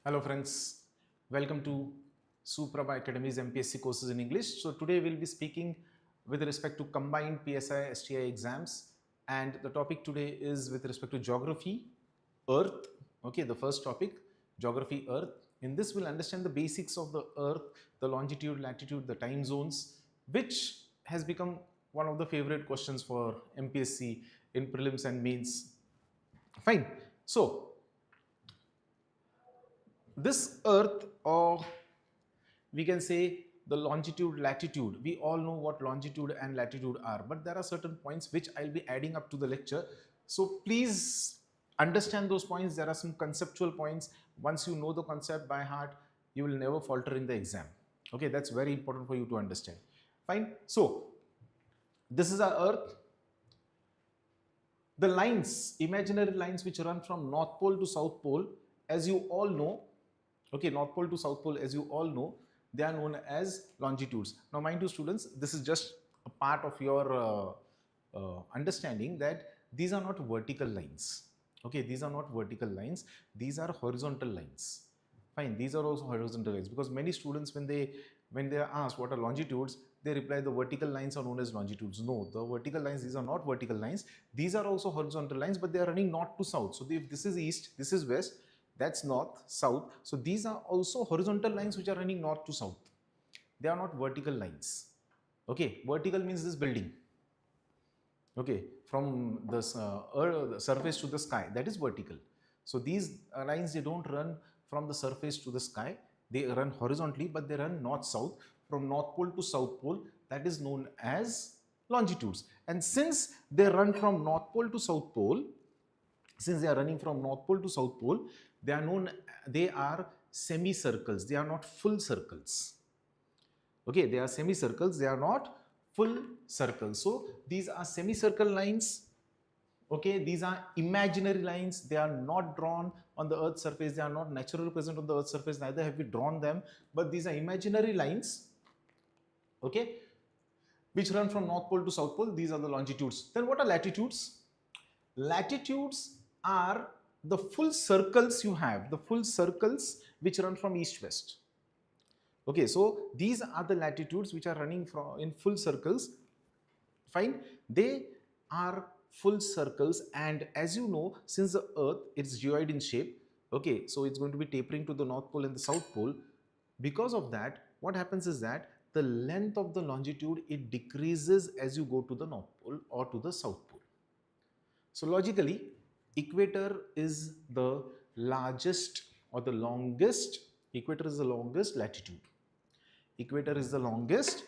Hello friends, welcome to Suprabha Academy's MPSC courses in English. So today we'll be speaking with respect to combined PSI STI exams, and the topic today is with respect to geography, earth. Okay, the first topic, geography, earth. In this we'll understand the basics of the earth, the longitude, latitude, the time zones, which has become one of the favorite questions for MPSC in prelims and mains. Fine. So this earth, or we can say the longitude, latitude, we all know what longitude and latitude are, but there are certain points which I'll be adding up to the lecture. So please understand those points. There are some conceptual points. Once you know the concept by heart, you will never falter in the exam. Okay, that's very important for you to understand. Fine. So this is our earth. The lines, imaginary lines which run from North Pole to South Pole, as you all know, okay, North Pole to South Pole, as you all know, they are known as longitudes. Now, mind you students, this is just a part of your understanding that these are not vertical lines. Okay, these are not vertical lines. These are horizontal lines. Fine, these are also horizontal lines, because many students, when they are asked what are longitudes, they reply the vertical lines are known as longitudes. No, the vertical lines, these are not vertical lines. These are also horizontal lines, but they are running north to south. So if this is east, this is west, that's north, south. So these are also horizontal lines which are running north to south. They are not vertical lines. Okay, vertical means this building. Okay, from the surface to the sky, that is vertical. So these lines, they don't run from the surface to the sky. They run horizontally, but they run north-south, from North Pole to South Pole. That is known as longitudes. And since they run from North Pole to South Pole, since they are running from North Pole to South Pole, they are semicircles. They are not full circles. Okay, they are semicircles. They are not full circles. So these are semicircle lines. Okay, these are imaginary lines. They are not drawn on the Earth's surface. They are not naturally present on the Earth's surface. Neither have we drawn them. But these are imaginary lines. Okay, which run from North Pole to South Pole. These are the longitudes. Then what are latitudes? Latitudes are the full circles you have, the full circles which run from east-west. Okay, so these are the latitudes which are running from in full circles. Fine, they are full circles, and as you know, since the Earth is geoid in shape, okay, so it's going to be tapering to the North Pole and the South Pole. Because of that, what happens is that the length of the longitude, it decreases as you go to the North Pole or to the South Pole. So logically, equator is the largest or the longest, equator is the longest latitude. Equator is the longest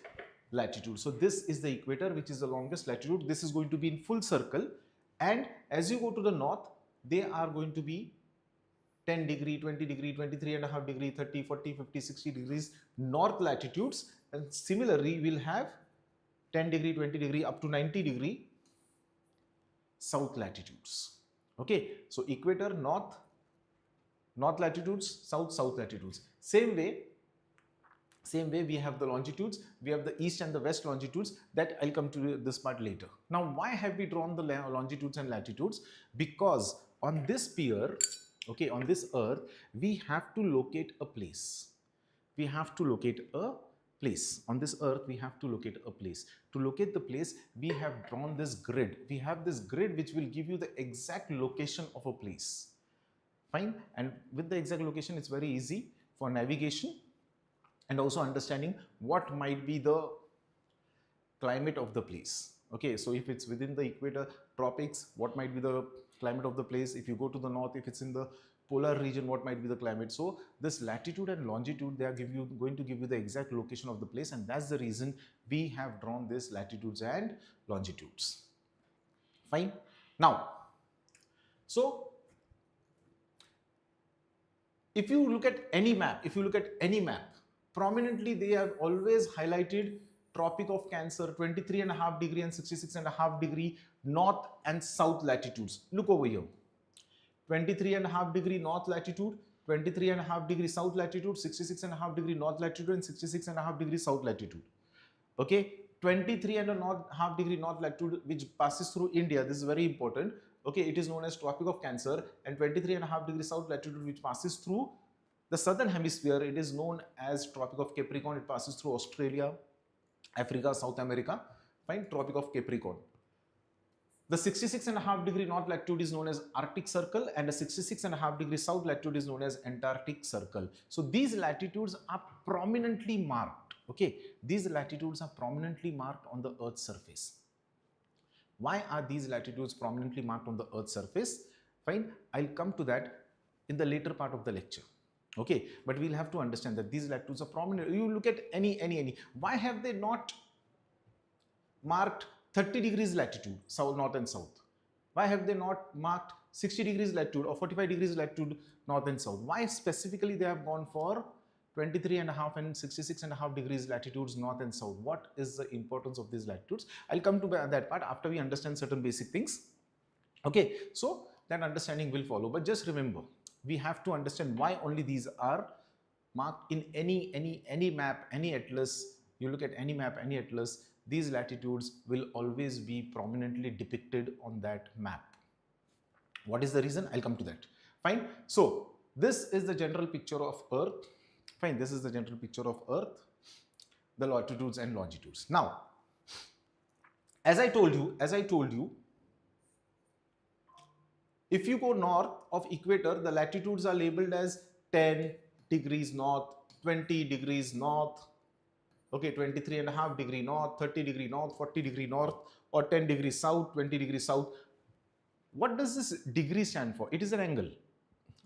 latitude. So this is the equator, which is the longest latitude. This is going to be in full circle, and as you go to the north, they are going to be 10 degree, 20 degree, 23.5 degree, 30, 40, 50, 60 degrees north latitudes, and similarly we'll have 10 degree, 20 degree up to 90 degree south latitudes. Okay, so equator, north latitudes, south latitudes. Same way we have the longitudes. We have the east and the west longitudes. That I'll come to this part later. Now, why have we drawn the longitudes and latitudes? Because on this sphere, okay, on this earth, we have to locate a place. We have to locate a place. On this earth, we have to locate a place. To locate the place, we have drawn this grid. We have this grid which will give you the exact location of a place. Fine. And with the exact location, it's very easy for navigation and also understanding what might be the climate of the place. Okay, so if it's within the equator, tropics, what might be the climate of the place? If you go to the north, if it's in the polar region, what might be the climate? So this latitude and longitude, they are going to give you the exact location of the place, and that's the reason we have drawn this latitudes and longitudes. Fine. Now, so if you look at any map, prominently they have always highlighted Tropic of Cancer, 23.5 degree and 66.5 degree north and south latitudes. Look over here. 23.5 degree north latitude, 23.5 degree south latitude, 66.5 degree north latitude, and 66.5 degree south latitude. Okay, 23.5 degree north latitude, which passes through India. This is very important. Okay, it is known as Tropic of Cancer, and 23.5 degree south latitude, which passes through The southern hemisphere, it is known as Tropic of Capricorn. It passes through Australia, Africa, South America. Fine, Tropic of Capricorn. The 66.5 degree north latitude is known as Arctic Circle, and the 66.5 degree south latitude is known as Antarctic Circle. So these latitudes are prominently marked. Okay, these latitudes are prominently marked on the Earth's surface. Why are these latitudes prominently marked on the Earth's surface? Fine, I'll come to that in the later part of the lecture. Okay, but we'll have to understand that these latitudes are prominent. You look at any. Why have they not marked 30 degrees latitude, south, north and south? Why have they not marked 60 degrees latitude or 45 degrees latitude, north and south? Why specifically they have gone for 23.5 and 66.5 degrees latitudes, north and south? What is the importance of these latitudes? I'll come to that part after we understand certain basic things. Okay, so that understanding will follow. But just remember, we have to understand why only these are marked in any map, any atlas. You look at any map, any atlas, these latitudes will always be prominently depicted on that map. What is the reason? I'll come to that. Fine. So this is the general picture of Earth. Fine. This is the general picture of Earth, the latitudes and longitudes. Now, as I told you, if you go north of equator, the latitudes are labeled as 10 degrees north, 20 degrees north, okay, 23.5 degree north, 30 degree north, 40 degree north, or 10 degrees south, 20 degrees south. What does this degree stand for? It is an angle.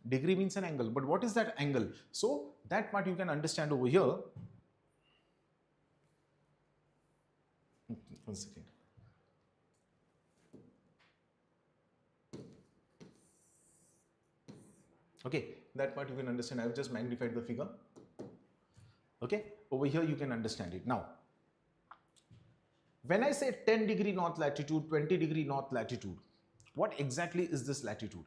Degree means an angle. But what is that angle? So that part you can understand over here. One second. Okay, that part you can understand. I have just magnified the figure. Okay, over here you can understand it. Now, when I say 10 degree north latitude, 20 degree north latitude, what exactly is this latitude?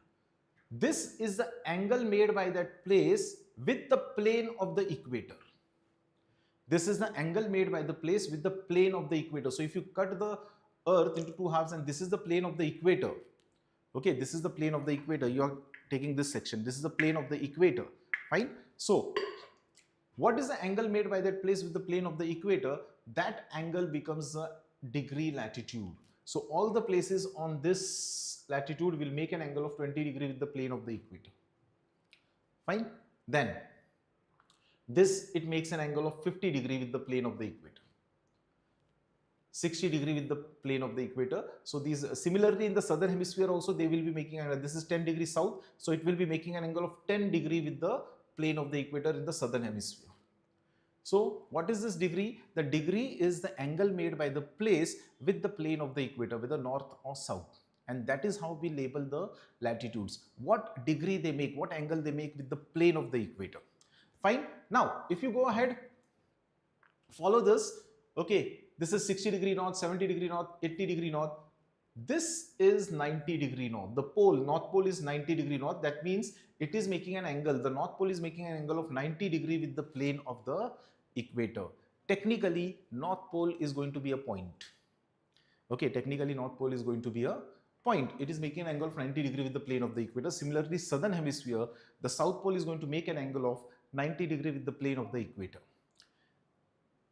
This is the angle made by that place with the plane of the equator. This is the angle made by the place with the plane of the equator. So if you cut the Earth into two halves and this is the plane of the equator, okay, this is the plane of the equator. You are taking this section. This is the plane of the equator. Fine. So what is the angle made by that place with the plane of the equator? That angle becomes the degree latitude. So all the places on this latitude will make an angle of 20 degree with the plane of the equator. Fine. Then this, it makes an angle of 50 degree with the plane of the equator. 60 degree with the plane of the equator. So these, similarly in the southern hemisphere also, they will be making an angle. This is 10 degrees south. So it will be making an angle of 10 degree with the plane of the equator in the southern hemisphere. So what is this degree? The degree is the angle made by the place with the plane of the equator, whether north or south. And that is how we label the latitudes. What degree they make, what angle they make with the plane of the equator. Fine. Now, if you go ahead, follow this. Okay, this is 60 degree north, 70 degree north, 80 degree north. This is 90 degree north. The pole, north pole is 90 degree north. That means it is making an angle. The north pole is making an angle of 90 degree with the plane of the equator. Technically, north pole is going to be a point. Okay, technically north pole is going to be a point. It is making an angle of 90 degree with the plane of the equator. Similarly, southern hemisphere, the south pole is going to make an angle of 90 degree with the plane of the equator.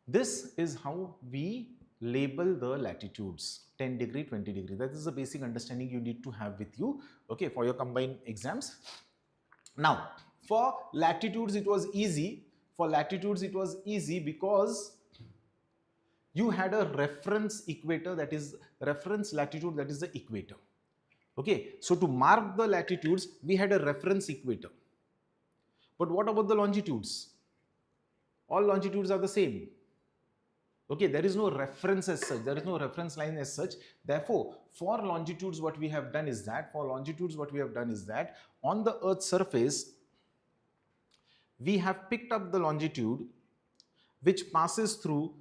This is how we label the latitudes, 10 degree, 20 degree. That is the basic understanding you need to have with you, okay, for your combined exams. Now, for latitudes it was easy. For latitudes it was easy because you had a reference equator, that is reference latitude, that is the equator. Okay, so to mark the latitudes, we had a reference equator. But what about the longitudes? All longitudes are the same. Okay, there is no reference as such. There is no reference line as such. Therefore, for longitudes, what we have done is that, on the Earth's surface, we have picked up the longitude which passes through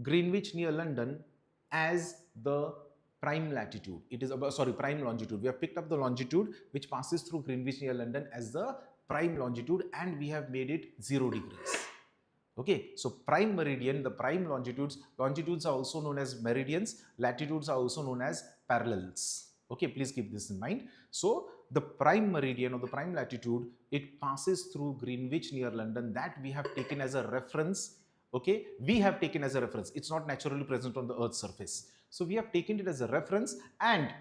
Greenwich near London as the prime latitude. It is prime longitude. We have picked up the longitude which passes through Greenwich near London as the prime longitude, and we have made it 0 degrees. Okay, so prime meridian, the prime longitudes are also known as meridians, latitudes are also known as parallels. Okay, please keep this in mind. So the prime meridian or the prime latitude, it passes through Greenwich near London, that we have taken as a reference. Okay, we have taken as a reference. It's not naturally present on the Earth's surface. So we have taken it as a reference, and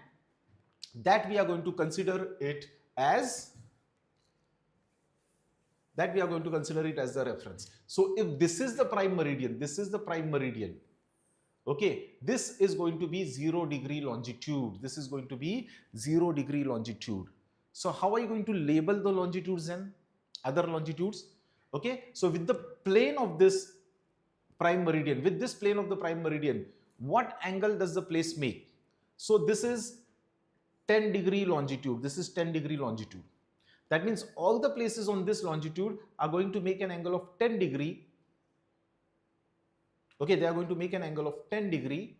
that we are going to consider it as the reference. So if this is the prime meridian, okay, this is going to be 0 degree longitude. This is going to be 0 degree longitude. So how are you going to label the longitudes and other longitudes? Okay, so with the plane of this prime meridian, what angle does the place make? So this is 10 degree longitude. This is 10 degree longitude. That means all the places on this longitude are going to make an angle of 10 degree. Okay, they are going to make an angle of 10 degree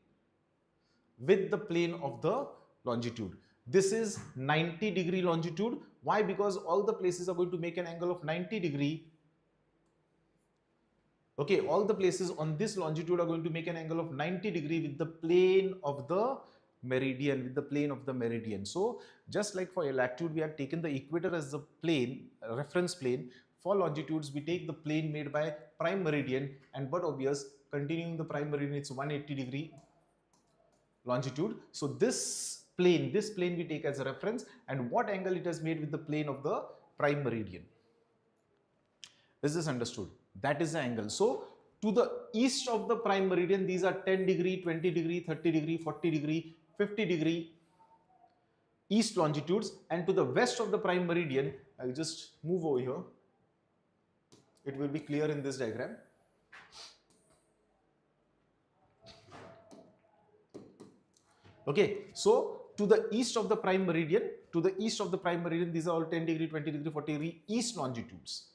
with the plane of the longitude. This is 90 degree longitude. Why? Because all the places are going to make an angle of 90 degree. Okay, all the places on this longitude are going to make an angle of 90 degree with the plane of the meridian, So just like for a latitude, we have taken the equator as the plane, reference plane. For longitudes, we take the plane made by prime meridian, and but obvious, continuing the prime meridian, it's 180 degree longitude. So this plane we take as a reference, and what angle it has made with the plane of the prime meridian. Is this understood? That is the angle. So to the east of the prime meridian, these are 10 degree, 20 degree, 30 degree, 40 degree, 50 degree east longitudes, and to the west of the prime meridian, I'll just move over here. It will be clear in this diagram. Okay, so to the east of the prime meridian, these are all 10 degree, 20 degree, 40 degree east longitudes.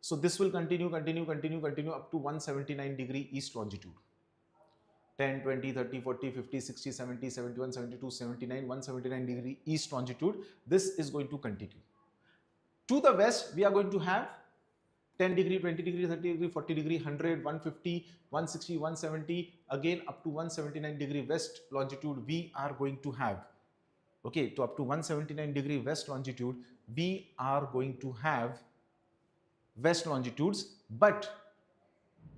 So this will continue up to 179 degree east longitude. 10, 20, 30, 40, 50, 60, 70, 71, 72, 79, 179 degree east longitude. This is going to continue. To the west, we are going to have 10 degree, 20 degree, 30 degree, 40 degree, 100, 150, 160, 170, again up to 179 degree west longitude we are going to have. Okay, to up to 179 degree west longitude, we are going to have west longitudes, but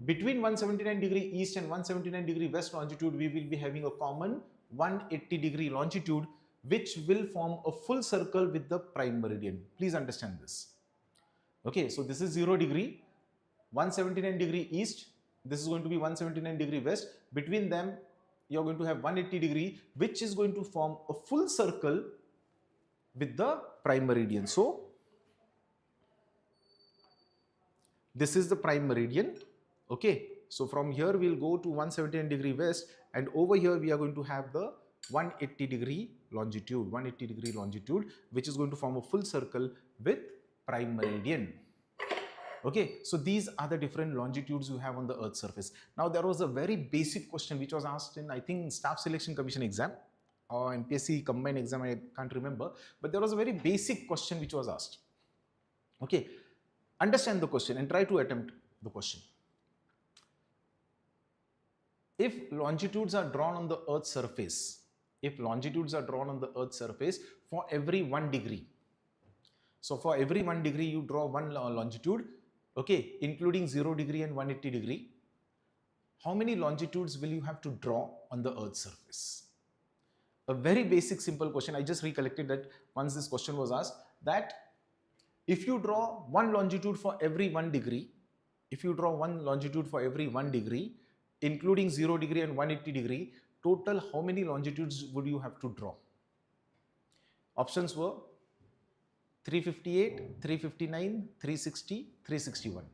between 179 degree east and 179 degree west longitude, we will be having a common 180 degree longitude, which will form a full circle with the prime meridian. Please understand this. Okay, so this is 0 degree, 179 degree east, this is going to be 179 degree west. Between them, you are going to have 180 degree, which is going to form a full circle with the prime meridian. So this is the prime meridian. Okay, so from here we'll go to 179 degree west, and over here we are going to have the 180 degree longitude, which is going to form a full circle with prime meridian. Okay, so these are the different longitudes you have on the Earth's surface. Now there was a very basic question which was asked in, I think, Staff Selection Commission exam or MPSC combined exam, I can't remember, but there was a very basic question which was asked. Okay, understand the question and try to attempt the question. If longitudes are drawn on the Earth's surface, for every 1 degree, so for every 1 degree you draw one longitude, okay, including 0 degree and 180 degree, how many longitudes will you have to draw on the Earth's surface? A very basic simple question. I just recollected that once this question was asked, that if you draw one longitude for every 1 degree, including 0 degree and 180 degree, total how many longitudes would you have to draw? Options were 358, 359, 360, 361.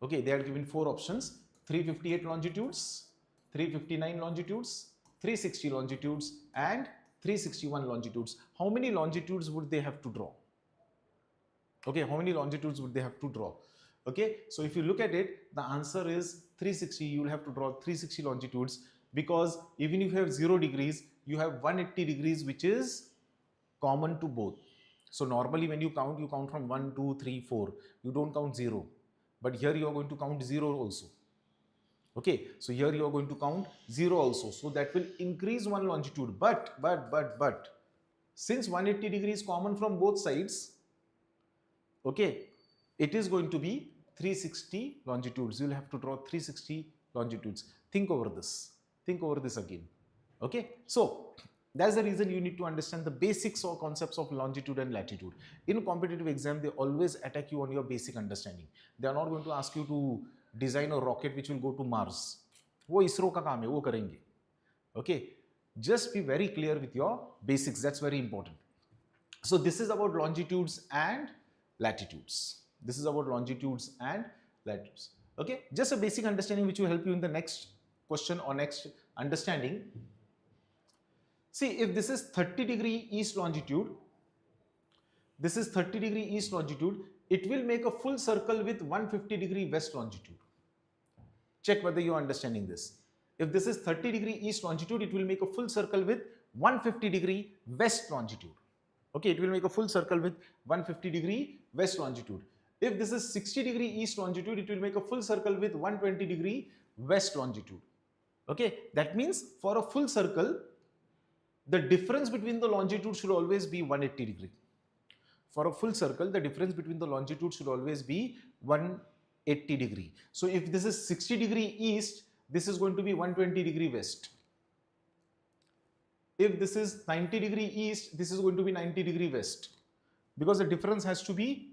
Okay, they are given 4 options: 358 longitudes, 359 longitudes, 360 longitudes, and 361 longitudes. How many longitudes would they have to draw? Okay, how many longitudes would they have to draw? Okay, so if you look at it, the answer is 360. You will have to draw 360 longitudes, because even if you have 0 degrees, you have 180 degrees, which is common to both. So normally when you count from 1, 2, 3, 4. You don't count 0. But here you are going to count 0 also. Okay, so here you are going to count 0 also. So that will increase one longitude. But since 180 degree is common from both sides, okay, it is going to be 360 longitudes. You'll have to draw 360 longitudes. Think over this. Think over this again. Okay, so that's the reason you need to understand the basics or concepts of longitude and latitude. In competitive exam, they always attack you on your basic understanding. They are not going to ask you to design a rocket which will go to Mars. वो इसरो का काम है, वो करेंगे. Okay, just be very clear with your basics. That's very important. So this is about longitudes and latitudes. This is about longitudes and latitudes. Okay, just a basic understanding which will help you in the next question or next understanding. See, if this is 30 degree east longitude, this is 30 degree east longitude, it will make a full circle with 150 degree west longitude. Check whether you are understanding this. If this is 30 degree east longitude, it will make a full circle with 150 degree west longitude. Okay, it will make a full circle with 150 degree west longitude. If this is 60 degree east longitude, it will make a full circle with 120 degree west longitude. Okay, that means for a full circle, the difference between the longitude should always be 180 degree. For a full circle, the difference between the longitude should always be 180 degree. So if this is 60 degree east, this is going to be 120 degree west. If this is 90 degree east, this is going to be 90 degree west. Because the difference has to be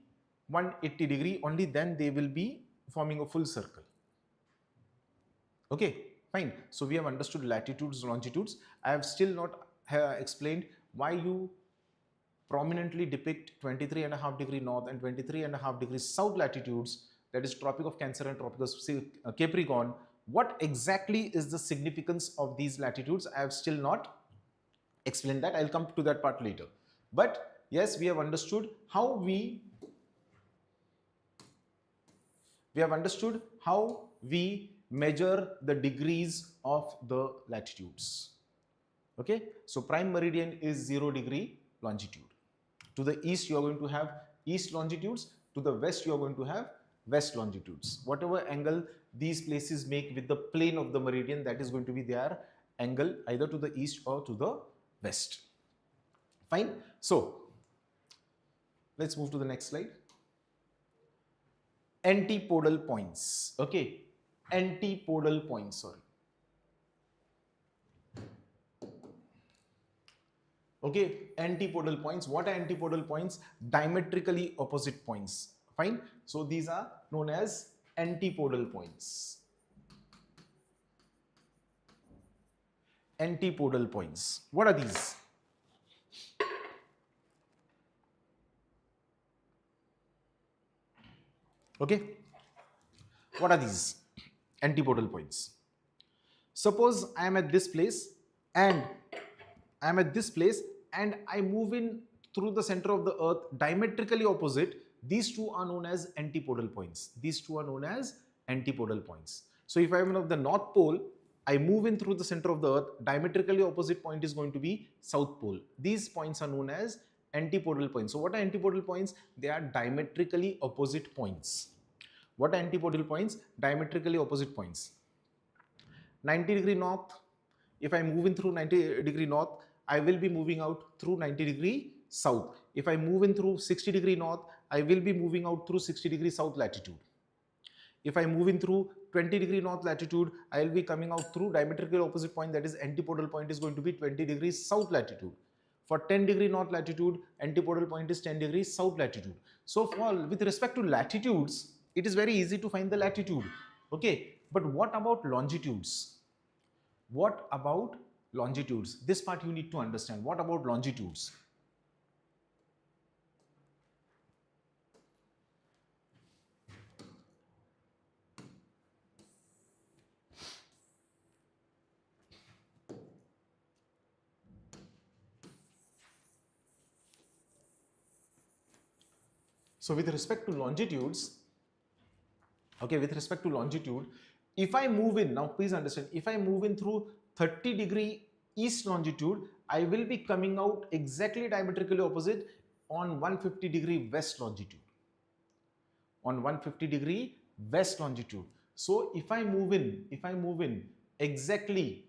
180 degree, only then they will be forming a full circle. Okay, fine. So we have understood latitudes, longitudes. I have still not explained why you prominently depict 23.5 degree north and 23.5 degrees south latitudes, that is Tropic of Cancer and Tropic of Capricorn. What exactly is the significance of these latitudes? I have still not explained that. I'll come to that part later. But yes, we have understood how we measure the degrees of the latitudes. Okay, so prime meridian is 0 degree longitude. To the east you are going to have east longitudes, to the west you are going to have west longitudes. Whatever angle these places make with the plane of the meridian, that is going to be their angle either to the east or to the west. Fine. So let's move to the next slide. Antipodal points. Okay, antipodal points, sorry. Okay, antipodal points. What are antipodal points? Diametrically opposite points. Fine. So these are known as antipodal points. Antipodal points. What are these? Okay, what are these antipodal points? Suppose I am at this place and I move in through the center of the earth diametrically opposite. These two are known as antipodal points. These two are known as antipodal points. So if I am of the North Pole, I move in through the center of the earth, diametrically opposite point is going to be South Pole. These points are known as antipodal points. So what are antipodal points? They are diametrically opposite points. What are antipodal points? Diametrically opposite points. 90 degree north, if I move in through 90 degree north, I will be moving out through 90 degree south. If I move in through 60 degree north, I will be moving out through 60 degree south latitude. If I move in through 20 degree north latitude, I will be coming out through diametrically opposite point, that is antipodal point is going to be 20 degrees south latitude. For 10 degree north latitude, antipodal point is 10 degrees south latitude. So with respect to latitudes, it is very easy to find the latitude. Okay, but what about longitudes? What about longitudes? This part you need to understand. What about longitudes? So with respect to longitudes, okay, with respect to longitude, if I move in, now please understand, if I move in through 30 degree east longitude, I will be coming out exactly diametrically opposite on 150 degree west longitude. On 150 degree west longitude. So if I move in exactly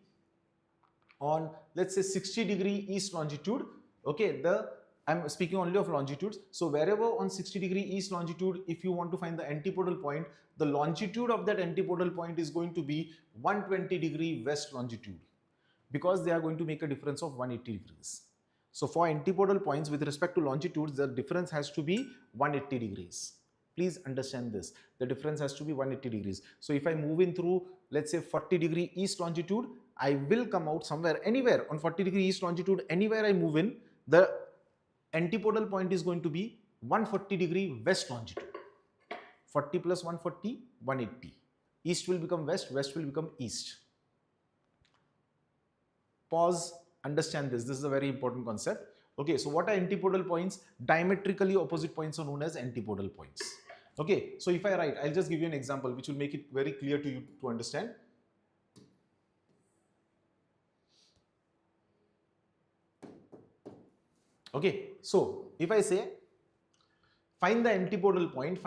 on, let's say, 60° east longitude, okay, I'm speaking only of longitudes. So wherever on 60° east longitude, if you want to find the antipodal point, the longitude of that antipodal point is going to be 120° west longitude, because they are going to make a difference of 180 degrees. So for antipodal points with respect to longitudes, the difference has to be 180 degrees. Please understand this. The difference has to be 180 degrees. So if I move in through, let's say, 40° east longitude, I will come out somewhere, anywhere on 40° east longitude, anywhere I move in, the antipodal point is going to be 140° west longitude. 40 plus 140, 180. East will become west, west will become east. Pause, understand this. This is a very important concept. Okay, so what are antipodal points? Diametrically opposite points are known as antipodal points. Okay, so if I write, I'll just give you an example which will make it very clear to you to understand. Okay, so if I say find the antipodal point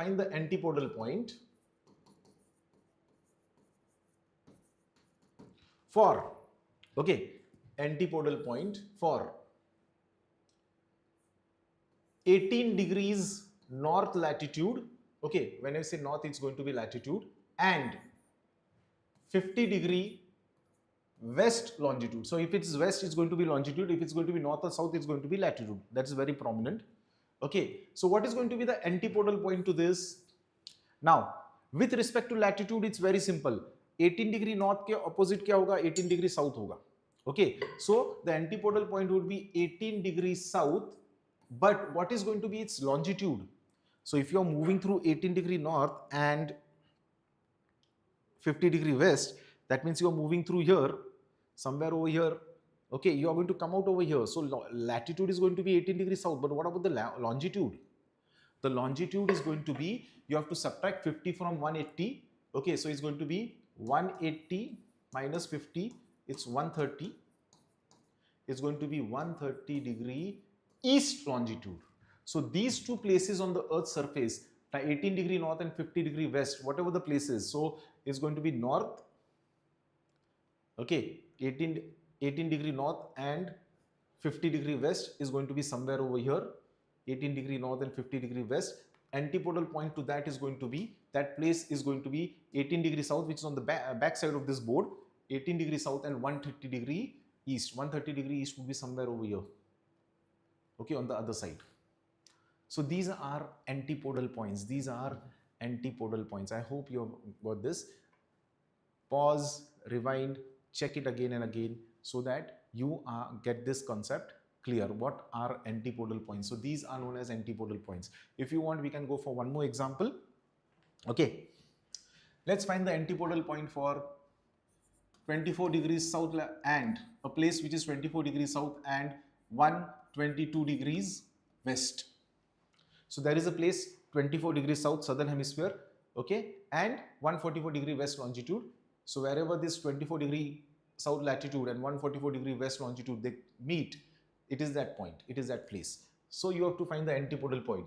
for, okay, antipodal point for 18 degrees north latitude, okay, when I say north it's going to be latitude, and 50° west longitude. So if it's west, it's going to be longitude. If it's going to be north or south, it's going to be latitude. That's very prominent. Okay, so what is going to be the antipodal point to this? Now, with respect to latitude, it's very simple. 18° north के opposite क्या होगा? 18° south होगा. Okay, so the antipodal point would be 18° south, but what is going to be its longitude? So if you are moving through 18° north and 50° west, that means you are moving through here, somewhere over here. Okay, you are going to come out over here. So latitude is going to be 18° south, but what about the longitude? The longitude is going to be, you have to subtract 50 from 180. Okay, so it's going to be 180 minus 50, it's 130. It's going to be 130° east longitude. So these two places on the Earth's surface, 18° north and 50° west, whatever the places, so it's going to be north. Okay, 18° north and 50° west is going to be somewhere over here. 18° north and 50° west. Antipodal point to that is going to be, that place is going to be 18° south, which is on the back side of this board. 18° south and 130° east. 130° east would be somewhere over here. Okay, on the other side. So these are antipodal points. These are antipodal points. I hope you have got this. Pause, rewind, check it again and again so that you get this concept clear. What are antipodal points? So these are known as antipodal points. If you want, we can go for one more example. Okay, let's find the antipodal point for 24° south and a place which is 24° south and 122° west. So there is a place 24° south, southern hemisphere, okay, and 144° west longitude. So wherever this 24° south latitude and 144° west longitude they meet, it is that point, it is that place. So you have to find the antipodal point.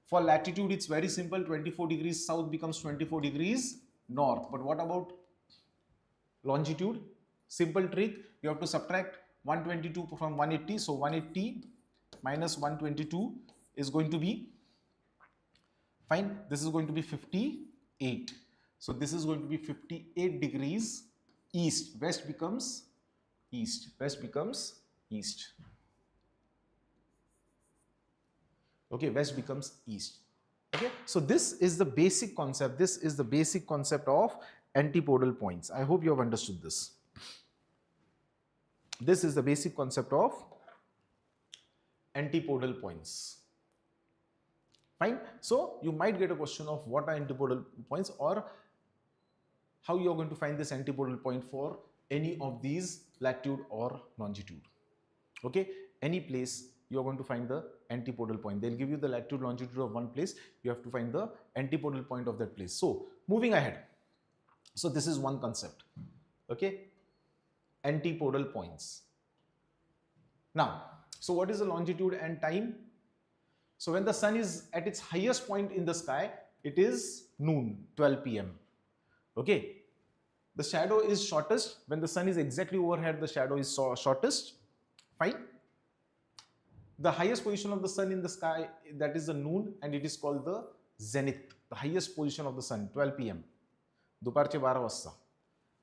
For latitude, it's very simple. 24° south becomes 24° north. But what about longitude? Simple trick. You have to subtract 122 from 180. So 180 minus 122 is going to be, fine, this is going to be 58. So this is going to be 58° east. West becomes east. West becomes east. Okay, west becomes east. Okay, so this is the basic concept. This is the basic concept of antipodal points. I hope you have understood this. This is the basic concept of antipodal points. Fine. So you might get a question of what are antipodal points or how you are going to find this antipodal point for any of these latitude or longitude. Okay, any place you are going to find the antipodal point. They'll give you the latitude, longitude of one place. You have to find the antipodal point of that place. So moving ahead. So this is one concept. Okay, antipodal points. Now, so what is the longitude and time? So when the sun is at its highest point in the sky, it is noon, 12 p.m. Okay, the shadow is shortest when the sun is exactly overhead. The shadow is shortest. Fine. The highest position of the sun in the sky, that is the noon, and it is called the zenith. The highest position of the sun, 12 p.m. दुपारचे 12 वाजता.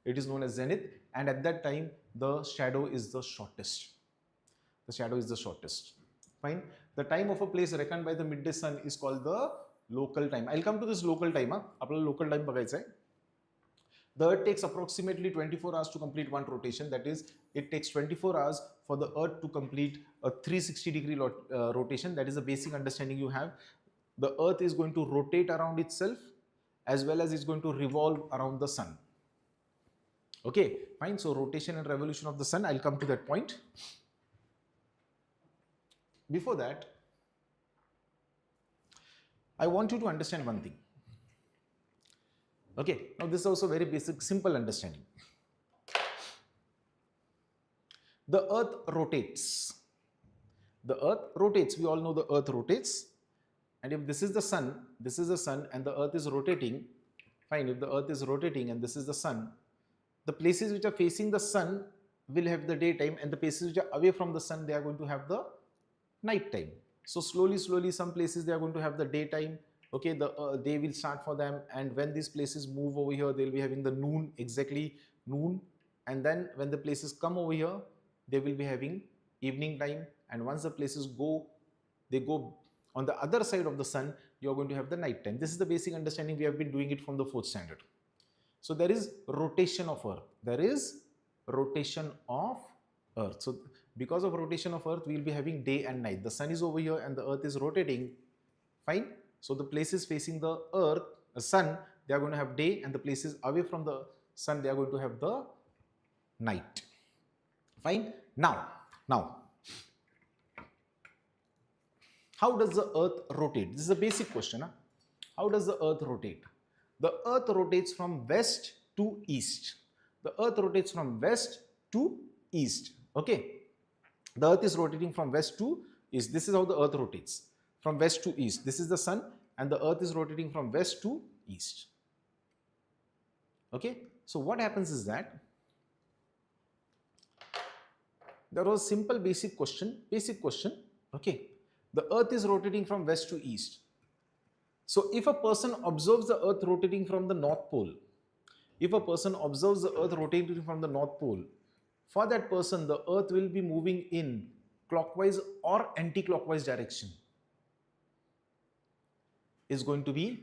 It is known as zenith, and at that time the shadow is the shortest. The shadow is the shortest. Fine. The time of a place reckoned by the midday sun is called the local time. I'll come to this local time. आपल्याला local time बघायचा आहे. The Earth takes approximately 24 hours to complete one rotation. That is, it takes 24 hours for the Earth to complete a 360-degree rotation. That is the basic understanding you have. The Earth is going to rotate around itself as well as it's going to revolve around the sun. Okay, fine. So rotation and revolution of the sun, I'll come to that point. Before that, I want you to understand one thing. Okay, now this is also very basic, simple understanding. The Earth rotates. The Earth rotates. We all know the Earth rotates. And if this is the sun, and the Earth is rotating, fine, if the Earth is rotating and this is the sun, the places which are facing the sun will have the daytime, and the places which are away from the sun, they are going to have the night time. So slowly, some places they are going to have the daytime. Okay, the day will start for them, and when these places move over here, they'll be having the noon, exactly noon, and then when the places come over here, they will be having evening time, and once the places go, they go on the other side of the sun, you are going to have the night time. This is the basic understanding. We have been doing it from the 4th standard. So there is rotation of Earth. There is rotation of Earth. So because of rotation of Earth, we will be having day and night. The sun is over here and the Earth is rotating. Fine. So the places facing the Earth, the sun, they are going to have day, and the places away from the sun, they are going to have the night. Fine. Now, how does the Earth rotate? This is a basic question. Huh? How does the Earth rotate? The Earth rotates from west to east. The Earth rotates from west to east. Okay. The Earth is rotating from west to east. This is how the Earth rotates. From west to east. This is the sun, and the Earth is rotating from west to east. Okay. So what happens is that there was a simple basic question. Okay. The Earth is rotating from west to east. So if a person observes the Earth rotating from the North Pole, for that person, the Earth will be moving in clockwise or anti-clockwise direction. Is going to be,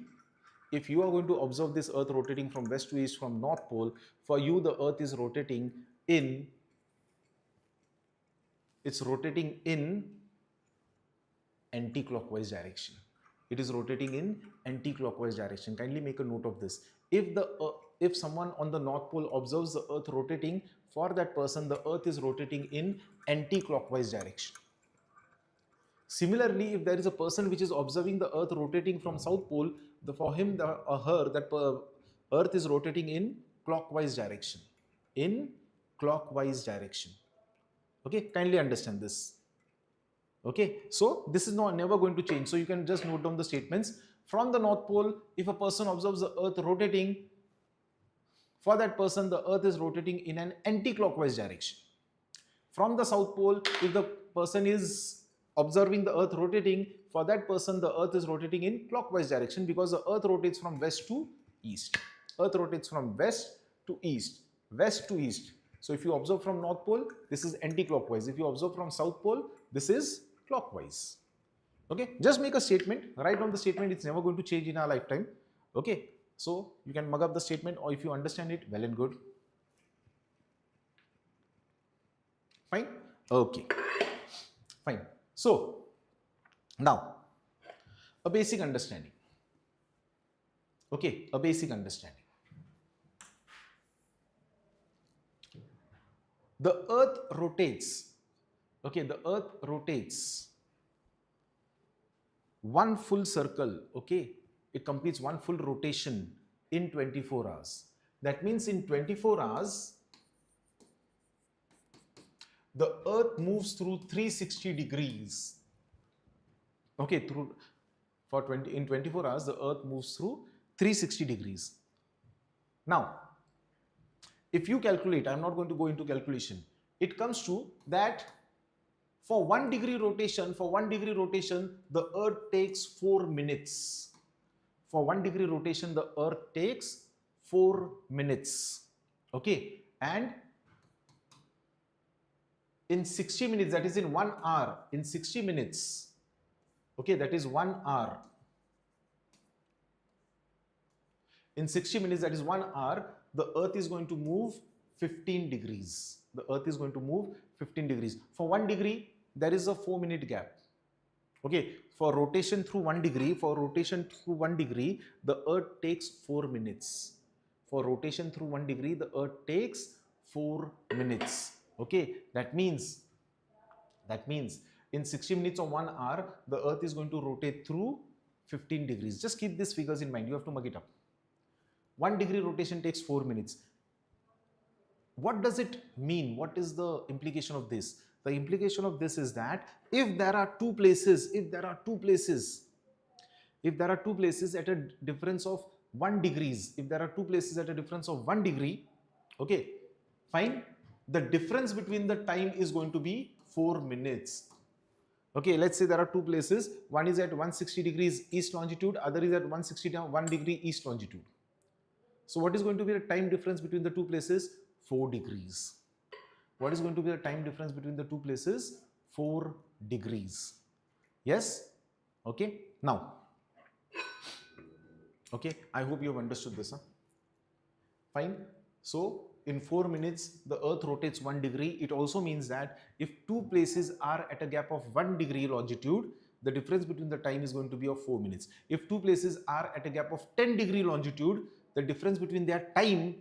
if you are going to observe this Earth rotating from west to east from North Pole, for you the Earth is rotating in, anti-clockwise direction. It is rotating in anti-clockwise direction. Kindly make a note of this. If someone on the North Pole observes the Earth rotating, for that person the Earth is rotating in anti-clockwise direction. Similarly, if there is a person which is observing the Earth rotating from South Pole, for him or her, that Earth is rotating in clockwise direction. Okay, kindly understand this. Okay, so this is never going to change. So you can just note down the statements. From the North Pole, if a person observes the Earth rotating, for that person the Earth is rotating in an anti-clockwise direction. From the South Pole, if the person is observing the Earth rotating, for that person the Earth is rotating in clockwise direction, because the Earth rotates from west to east. Earth rotates from west to east. So if you observe from North Pole, this is anti-clockwise. If you observe from South Pole, this is clockwise. Okay, just make a statement, write down the statement. It's never going to change in our lifetime. Okay, so you can mug up the statement, or if you understand it, well and good. Fine. Okay, fine. So now a basic understanding. Okay, a basic understanding. The Earth rotates. Okay, the Earth rotates one full circle. Okay, it completes one full rotation in 24 hours. That means in 24 hours, the Earth moves through 360 degrees. Okay, in 24 hours, the Earth moves through 360 degrees. Now, if you calculate, I'm not going to go into calculation, it comes to that for 1 degree rotation, the earth takes 4 minutes. For 1 degree rotation, the earth takes 4 minutes. Okay, and in 60 minutes, that is in 1 hour, in 60 minutes, okay, that is 1 hour. In 60 minutes, that is 1 hour, the earth is going to move 15 degrees. The earth is going to move 15 degrees. For 1 degree, there is a 4-minute gap. Okay, for rotation through 1 degree, the earth takes 4 minutes. For rotation through 1 degree, the earth takes 4 minutes. Okay, that means in 60 minutes or 1 hour, the earth is going to rotate through 15 degrees. Just keep these figures in mind. You have to mug it up. 1 degree rotation takes 4 minutes. What does it mean? What is the implication of this? The implication of this is that if there are two places at a difference of 1 degrees, okay, fine, the difference between the time is going to be 4 minutes. Okay, let's say there are two places, one is at 160 degrees east longitude, other is at 161 degree east longitude. So what is going to be the time difference between the two places? 4 degrees. What is going to be the time difference between the two places? 4 degrees. Yes? Okay. Now, okay, I hope you have understood this. Huh? Fine. So, in 4 minutes, the earth rotates 1 degree. It also means that if two places are at a gap of 1 degree longitude, the difference between the time is going to be of 4 minutes. If two places are at a gap of 10 degree longitude, the difference between their time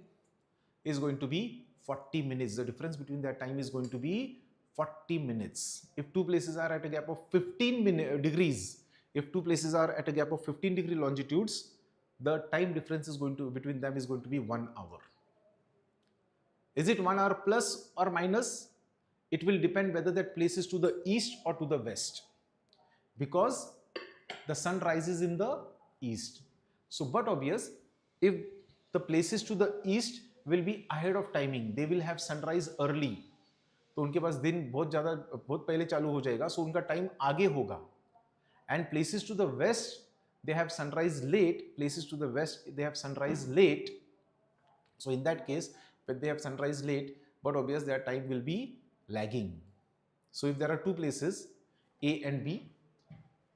is going to be 40 minutes. The difference between their time is going to be 40 minutes. If two places are at a gap of 15 degrees, if two places are at a gap of 15 degree longitudes, the time difference is going to between them is going to be 1 hour. Is it 1 hour plus or minus? It will depend whether that place is to the east or to the west, because the sun rises in the east. So, but obvious, if the places to the east will be ahead of timing, they will have sunrise early, तो उनके पास दिन बहुत पहले चालू हो जाएगा, so उनका time आगे होगा. And places to the west, they have sunrise late. So in that case, when they have sunrise late, but obvious their time will be lagging. So if there are two places A and B,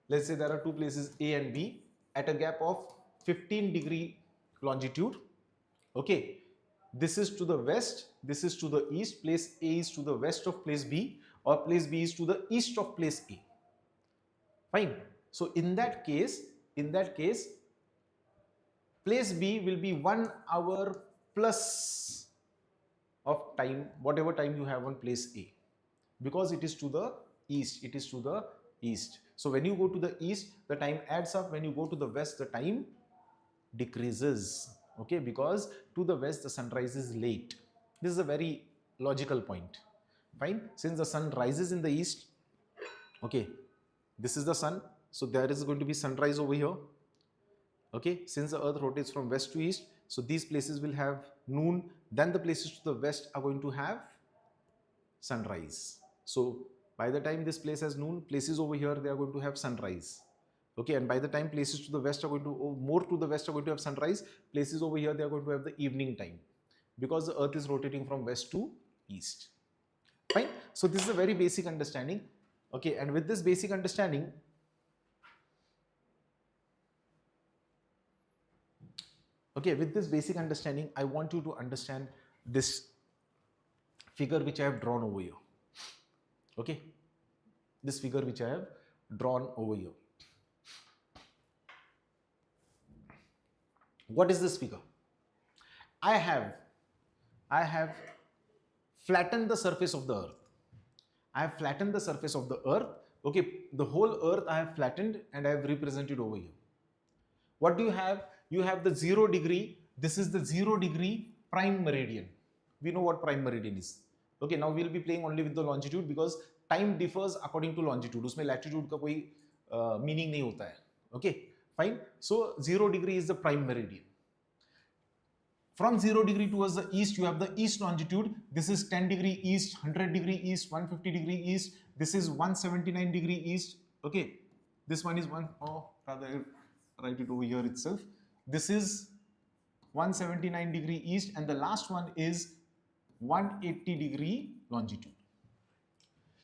let's say there are two places A and B at a gap of 15 degree longitude. Okay, this is to the west, this is to the east. Place A is to the west of place B, or place B is to the east of place A. Fine. So in that case, place B will be 1 hour plus of time, whatever time you have on place A, because it is to the east. So when you go to the east, the time adds up. When you go to the west, the time decreases. Okay, because to the west the sunrise is late. This is a very logical point. Fine. Since the sun rises in the east, okay, this is the sun, so there is going to be sunrise over here. Okay, since the earth rotates from west to east, so these places will have noon, then the places to the west are going to have sunrise. So by the time this place has noon, places over here they are going to have sunrise. Okay, and by the time places to the west are going to, more to the west are going to have sunrise, places over here they are going to have the evening time, because the earth is rotating from west to east. Fine. So this is a very basic understanding. Okay, and with this basic understanding, I want you to understand this figure which I have drawn over here. Okay, this figure which I have drawn over here. What is this figure? I have flattened the surface of the earth. Okay, the whole earth I have flattened and I have represented over here. What do you have? You have the 0 degree. This is the 0 degree prime meridian. We know what prime meridian is. Okay, now we will be playing only with the longitude, because time differs according to longitude. उसमें latitude का कोई meaning नहीं होता है. Okay, fine. So 0 degree is the prime meridian. From 0 degree towards the east, you have the east longitude. This is 10 degree east, 100 degree east, 150 degree east. This is 179 degree east. Okay, this one is rather write it over here itself. This is 179 degree east, and the last one is 180 degree longitude.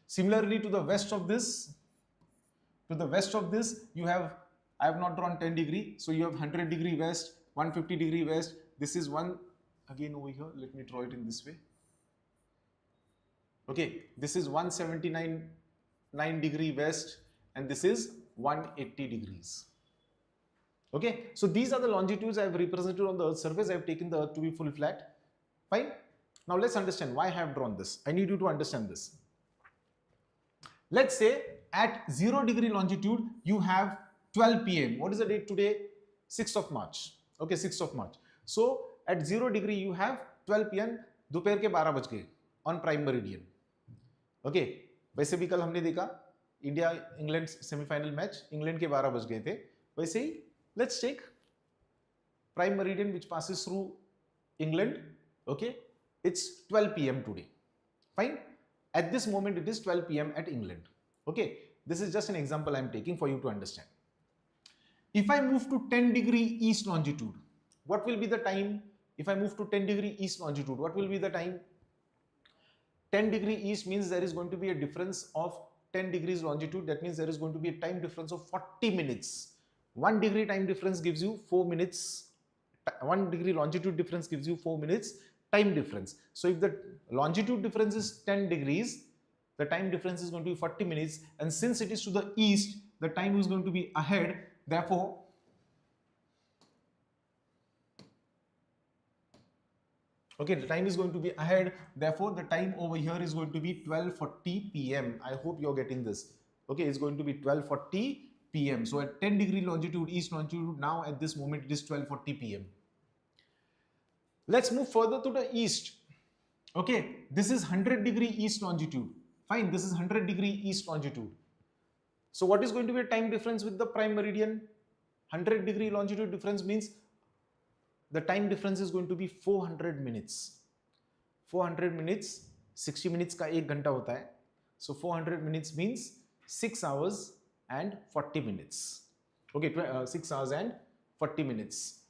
Similarly, to the west of this, you have, I have not drawn 10 degree, so you have 100 degree west, 150 degree west. This is one, again over here, let me draw it in this way. Okay, this is 179 degree west, and this is 180 degrees. Okay, so these are the longitudes I have represented on the Earth's surface. I have taken the Earth to be full flat. Fine. Now let's understand why I have drawn this. I need you to understand this. Let's say at 0 degree longitude, you have 12 p.m. What is the date today? 6th of March. Okay, 6th of March. So at 0 degree, you have 12 p.m. दोपहर के 12 बज गए on prime meridian. Okay, वैसे भी कल हमने देखा India England semifinal match, England के 12 बज गए थे. वैसे ही let's take prime meridian which passes through England. Okay, it's 12 p.m. today. Fine. At this moment, it is 12 p.m. at England. Okay, this is just an example I am taking for you to understand. If I move to 10 degree east longitude, what will be the time? If I move to 10 degree east longitude, what will be the time? 10 degree east means there is going to be a difference of 10 degrees longitude. That means there is going to be a time difference of 40 minutes. 1 degree time difference gives you 4 minutes. 1 degree longitude difference gives you 4 minutes time difference. So if the longitude difference is 10 degrees, the time difference is going to be 40 minutes. And since it is to the east, the time is going to be ahead. Therefore, okay, the time is going to be ahead. Therefore, the time over here is going to be 12:40 p.m. I hope you're getting this. Okay, it's going to be 12:40 p.m. So at 10 degree longitude, east longitude, now at this moment it is 12:40 p.m. Let's move further to the east. Okay, this is 100 degree east longitude. Fine, this is 100 degree east longitude. So what is going to be a time difference with the prime meridian? 100 degree longitude difference means the time difference is going to be 400 minutes. 400 minutes, 60 minutes का 1 घंटा होता है. So 400 minutes means 6 hours and 40 minutes. Okay, 6 hours and 40 minutes.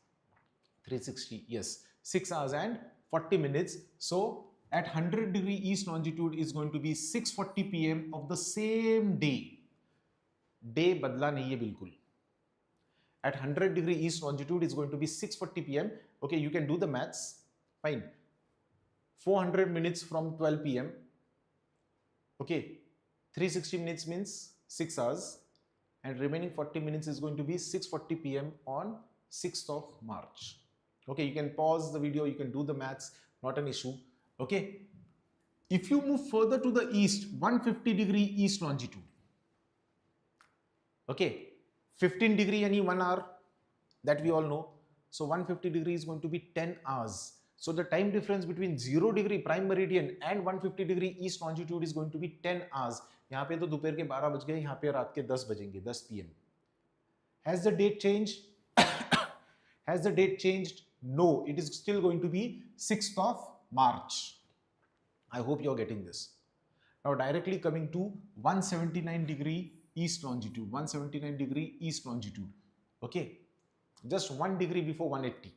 360, yes. 6 hours and 40 minutes. So at 100 degree east longitude is going to be 6:40 p.m. of the same day. Day बदला नहीं है बिल्कुल. At 100 degree east longitude is going to be 6:40 p.m. Okay, you can do the maths. Fine. 400 minutes from 12 p.m. Okay, 360 minutes means 6 hours, and remaining 40 minutes is going to be 6:40 p.m. on 6th of March. Okay, you can pause the video, you can do the maths, not an issue. Okay, if you move further to the east, 150 degree east longitude. Okay, 15 degree any 1 hour, that we all know. So 150 degree is going to be 10 hours. So the time difference between 0 degree prime meridian and 150 degree east longitude is going to be 10 hours. यहाँ पे तो दोपहर के 12 बज गए, यहाँ पे रात के 10 बजेंगे, 10 p.m. Has the date changed? Has the date changed? No, it is still going to be 6th of March. I hope you are getting this. Now directly coming to 179 degree east longitude, 179 degree east longitude. Okay, just 1 degree before 180.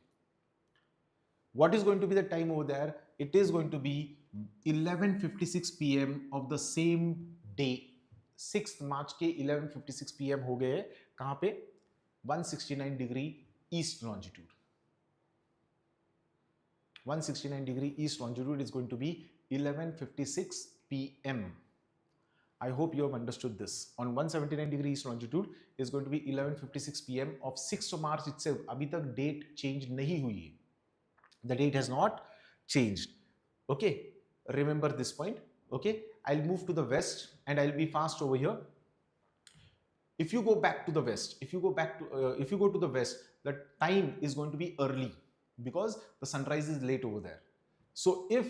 What is going to be the time over there? It is going to be 11:56 p.m. of the same day. 6th March के 11:56 p.m. हो गए कहाँ पे? 169 degree east longitude. 169 degree east longitude is going to be 11:56 p.m. I hope you have understood this. On 179 degree east longitude is going to be 11:56 p.m. of 6th of March itself. अभी तक date change नहीं हुई है. The date has not changed. Okay, remember this point. Okay, I'll move to the west and I'll be fast over here. If you go back to the west, if you go to the west, the time is going to be early because the sunrise is late over there. So if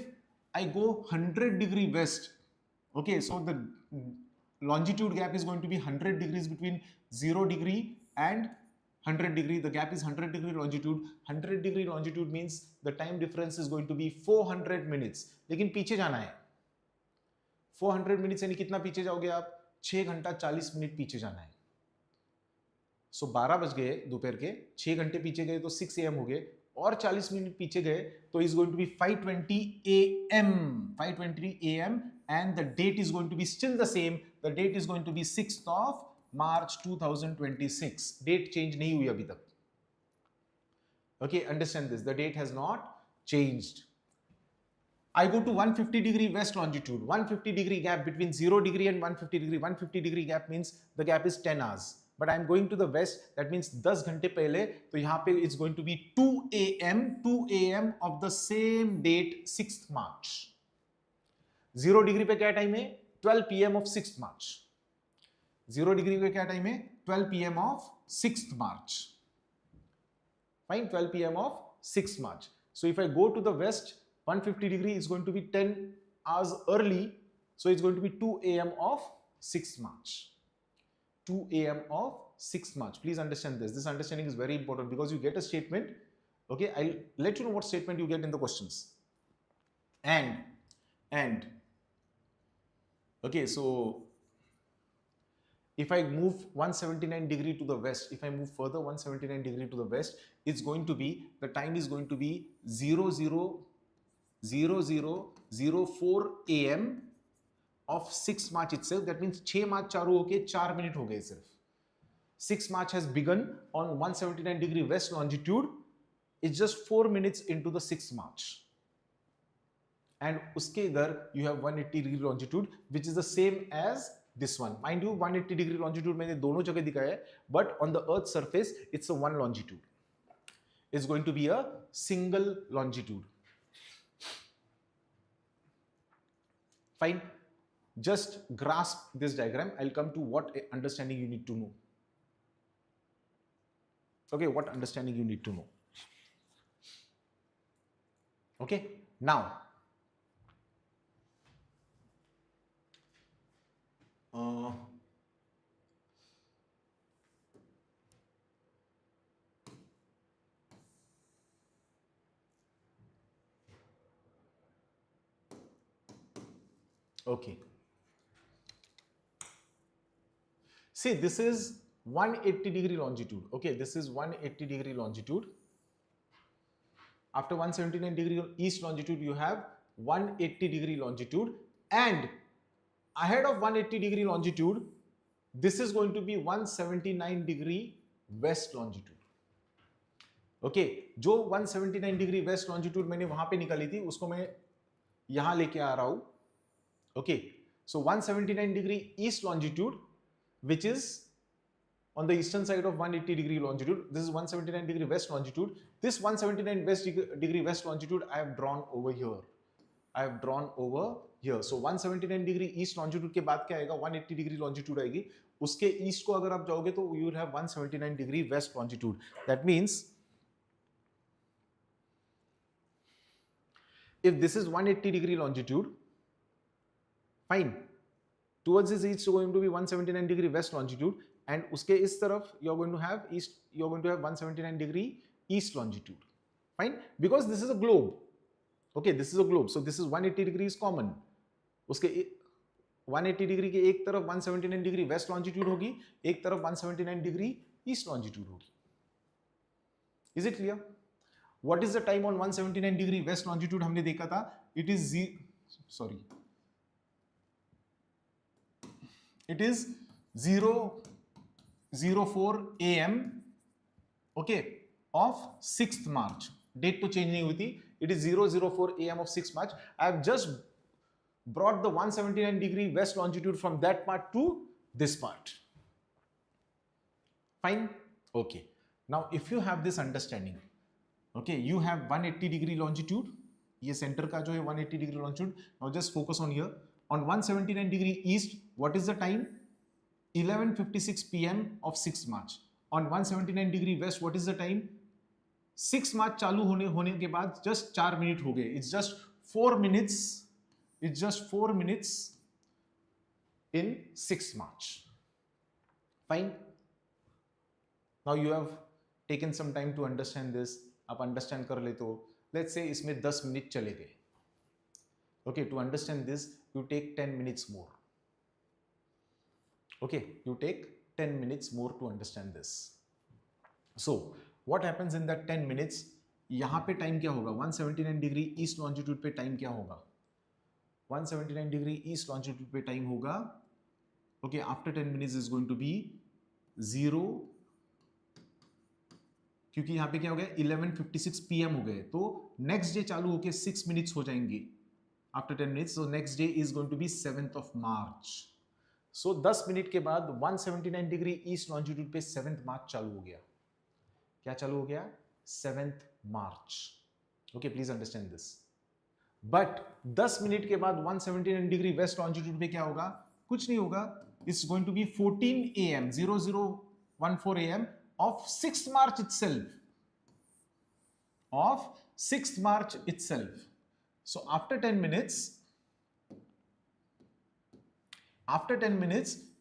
I go 100 degree west, okay, so the longitude gap is going to be 100 degrees between 0 degree and 100 degree, the gap is 100 degree longitude. 100 degree longitude means the time difference is going to be 400 minutes. लेकिन पीछे जाना है 400 minutes यानी कितना पीछे जाओगे आप? 6 घंटा 40 मिनट पीछे जाना है. सो 12 बज गए दोपहर के, 6 घंटे पीछे गए तो 6 AM हो गए, और 40 मिनट पीछे गए तो is going to be 5:20 AM. 5:20 AM and the date is going to be still the same. The date is going to be 6th of March 2026. Date change नहीं हुई अभी तक. Okay, understand this. The date has not changed. I go to 150 degree west longitude. 150 degree gap between 0 degree and 150 degree. 150 degree gap means the gap is 10 hours. But I am going to the west. That means 10 घंटे पहले. तो यहाँ पे it's going to be 2 AM. 2 AM of the same date, 6th March. 0 degree पे क्या time है? 12 PM of 6th March. 0 degree पे क्या टाइम है? 12 PM of 6th March. Fine, 12 PM of 6th March. So if I go to the west, 150 degree is going to be 10 hours early. So it's going to be 2 AM of 6th March. 2 AM of 6th March. Please understand this. This understanding is very important because you get a statement. Okay, I'll let you know what statement you get in the questions. And. Okay, so if I move 179 degree to the west, if I move further 179 degree to the west, it's going to be, the time is going to be 0004 AM of 6 March itself. That means 6 March चालू होके 4 minute हो गए सिर्फ. 6 March has begun on 179 degree west longitude. It's just 4 minutes into the 6th March. And उसके इधर you have 180 degree longitude, which is the same as this one. Mind you, 180 degree longitude मैंने दोनों जगह दिखाया है, but on the Earth's surface, it's a one longitude. It's going to be a single longitude. Fine. Just grasp this diagram. I'll come to what understanding you need to know. Okay, what understanding you need to know. Okay, now. Okay. See, this is 180 degree longitude. Okay, this is 180 degree longitude. After 179 degree east longitude, you have 180 degree longitude, and ahead of 180 degree longitude, this is going to be 179 degree west longitude. Okay, जो 179 degree west longitude मैंने वहां पे निकाली थी, उसको मैं यहां लेके आ रहा हूं. Okay, so 179 degree east longitude, which is on the eastern side of 180 degree longitude. This is 179 degree west longitude. This 179 degree west longitude I have drawn over here. I have drawn over here. So 179 degree east longitude के बाद क्या आएगा? 180 degree longitude आएगी. उसके east को अगर आप जाओगे तो you will have 179 degree west longitude. That means if this is 180 degree longitude, fine. Towards this east going to be 179 degree west longitude, and उसके इस तरफ you are going to have east. You are going to have 179 degree east longitude. Fine, because this is a globe. Okay, this is a globe. So this is 180 degrees common. उसके 180 degree के एक तरफ 179 degree west longitude होगी, एक तरफ 179 degree east longitude होगी. Is it clear? What is the time on 179 degree west longitude? हमने देखा था. It is It is 004 AM. Okay, of 6th March. Date तो change नहीं हुई थी. It is 004 AM of 6th March. I have just brought the 179 degree west longitude from that part to this part. Fine? Okay. Now, if you have this understanding, okay, you have 180 degree longitude. ये center का जो है 180 degree longitude. Now, just focus on here. On 179 degree east, what is the time? 11:56 PM of 6th March. On 179 degree west, what is the time? 6 March चालू होने के बाद just 4 minute हो गए. It's just 4 minutes. It's just 4 minutes in 6 March. Fine. Now you have taken some time to understand this, आप understand कर ले तो लेट्स से इसमें 10 मिनट चले गए. Okay, to understand this you take 10 minutes more. Okay, you take 10 minutes more to understand this. So what happens in that 10 minutes? यहाँ पे time क्या होगा? 179 डिग्री ईस्ट लॉन्जिट्यूड पे टाइम क्या होगा? 179 डिग्री ईस्ट लॉन्जिट्यूड पे टाइम होगा. Okay, after 10 minutes is going to be 0, क्योंकि यहाँ पे क्या हो गया? 11:56 PM हो गए, तो नेक्स्ट डे चालू होके 6 मिनट्स हो जाएंगे after 10 minutes. So next day is going to be 7th of March. सो 10 मिनट के बाद 179 डिग्री ईस्ट लॉन्जिट्यूड पे 7th मार्च चालू हो गया. क्या चालू हो गया? 7th March. Okay, please understand this. But 10 minute के बाद 179 डिग्री वेस्ट लॉन्जिट्यूड पे क्या होगा? कुछ नहीं होगा. It's going to be 14 AM 0014 AM of 6th March itself. Of 6th March itself. So after 10 minutes,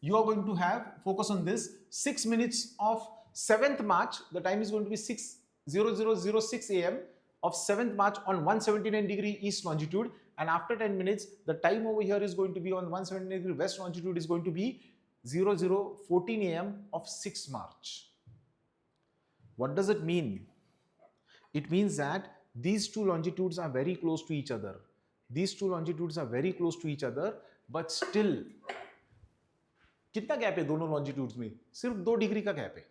you are going to have, focus on this, 6 minutes of 7th March. The time is going to be 6:0006 AM of 7th March on 179 degree east longitude. And after 10 minutes, the time over here is going to be on 179 degree west longitude is going to be 0014 AM of 6th March. What does it mean? It means that these two longitudes are very close to each other. These two longitudes are very close to each other, but still कितना gap है दोनों longitudes में? सिर्फ 2 degree का gap है.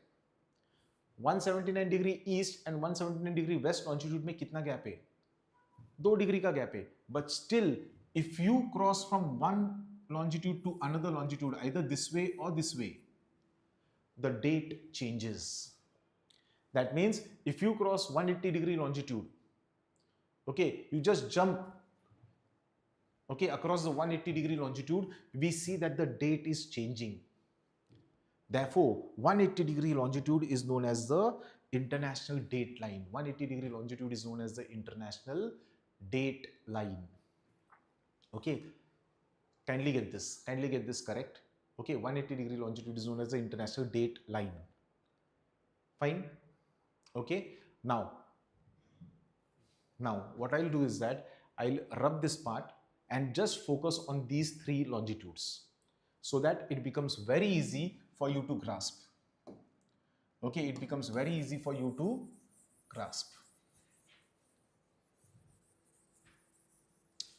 179 degree east and 179 degree west longitude में कितना gap है? 2 डिग्री का गैप है. But still if you cross from one longitude to another longitude, either this way or this way, the date changes. That means if you cross 180 degree longitude, okay, you just jump, okay, across the 180 degree longitude, we see that the date is changing. Therefore 180 degree longitude is known as the international date line. 180 degree longitude is known as the international date line. Okay, kindly get this correct. Okay, 180 degree longitude is known as the international date line. Fine. Okay, now what I'll do is that I'll rub this part and just focus on these 3 longitudes so that it becomes very easy for you to grasp. Okay, it becomes very easy for you to grasp.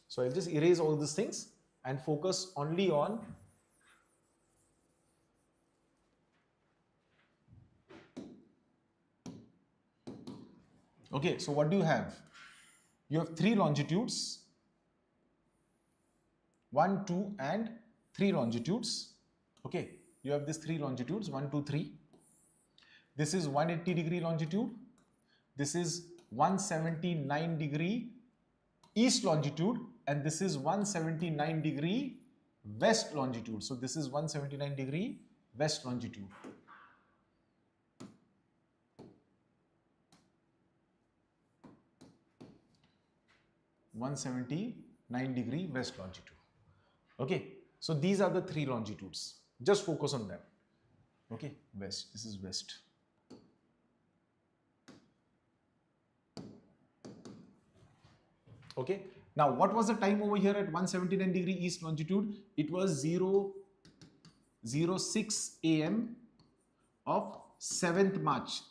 So I'll just erase all these things and focus only on okay, so what do you have? You have 3 longitudes, 1, 2 and 3 longitudes. Okay, you have these 3 longitudes, 1, 2, 3. This is 180 degree longitude. This is 179 degree east longitude, and this is 179 degree west longitude. So this is 179 degree west longitude. (179 degree west longitude). Okay, so these are the 3 longitudes. Just focus on them. Okay, west. This is west. Okay, now what was the time over here at 179 degree east longitude? It was 0:06 AM of 7th March.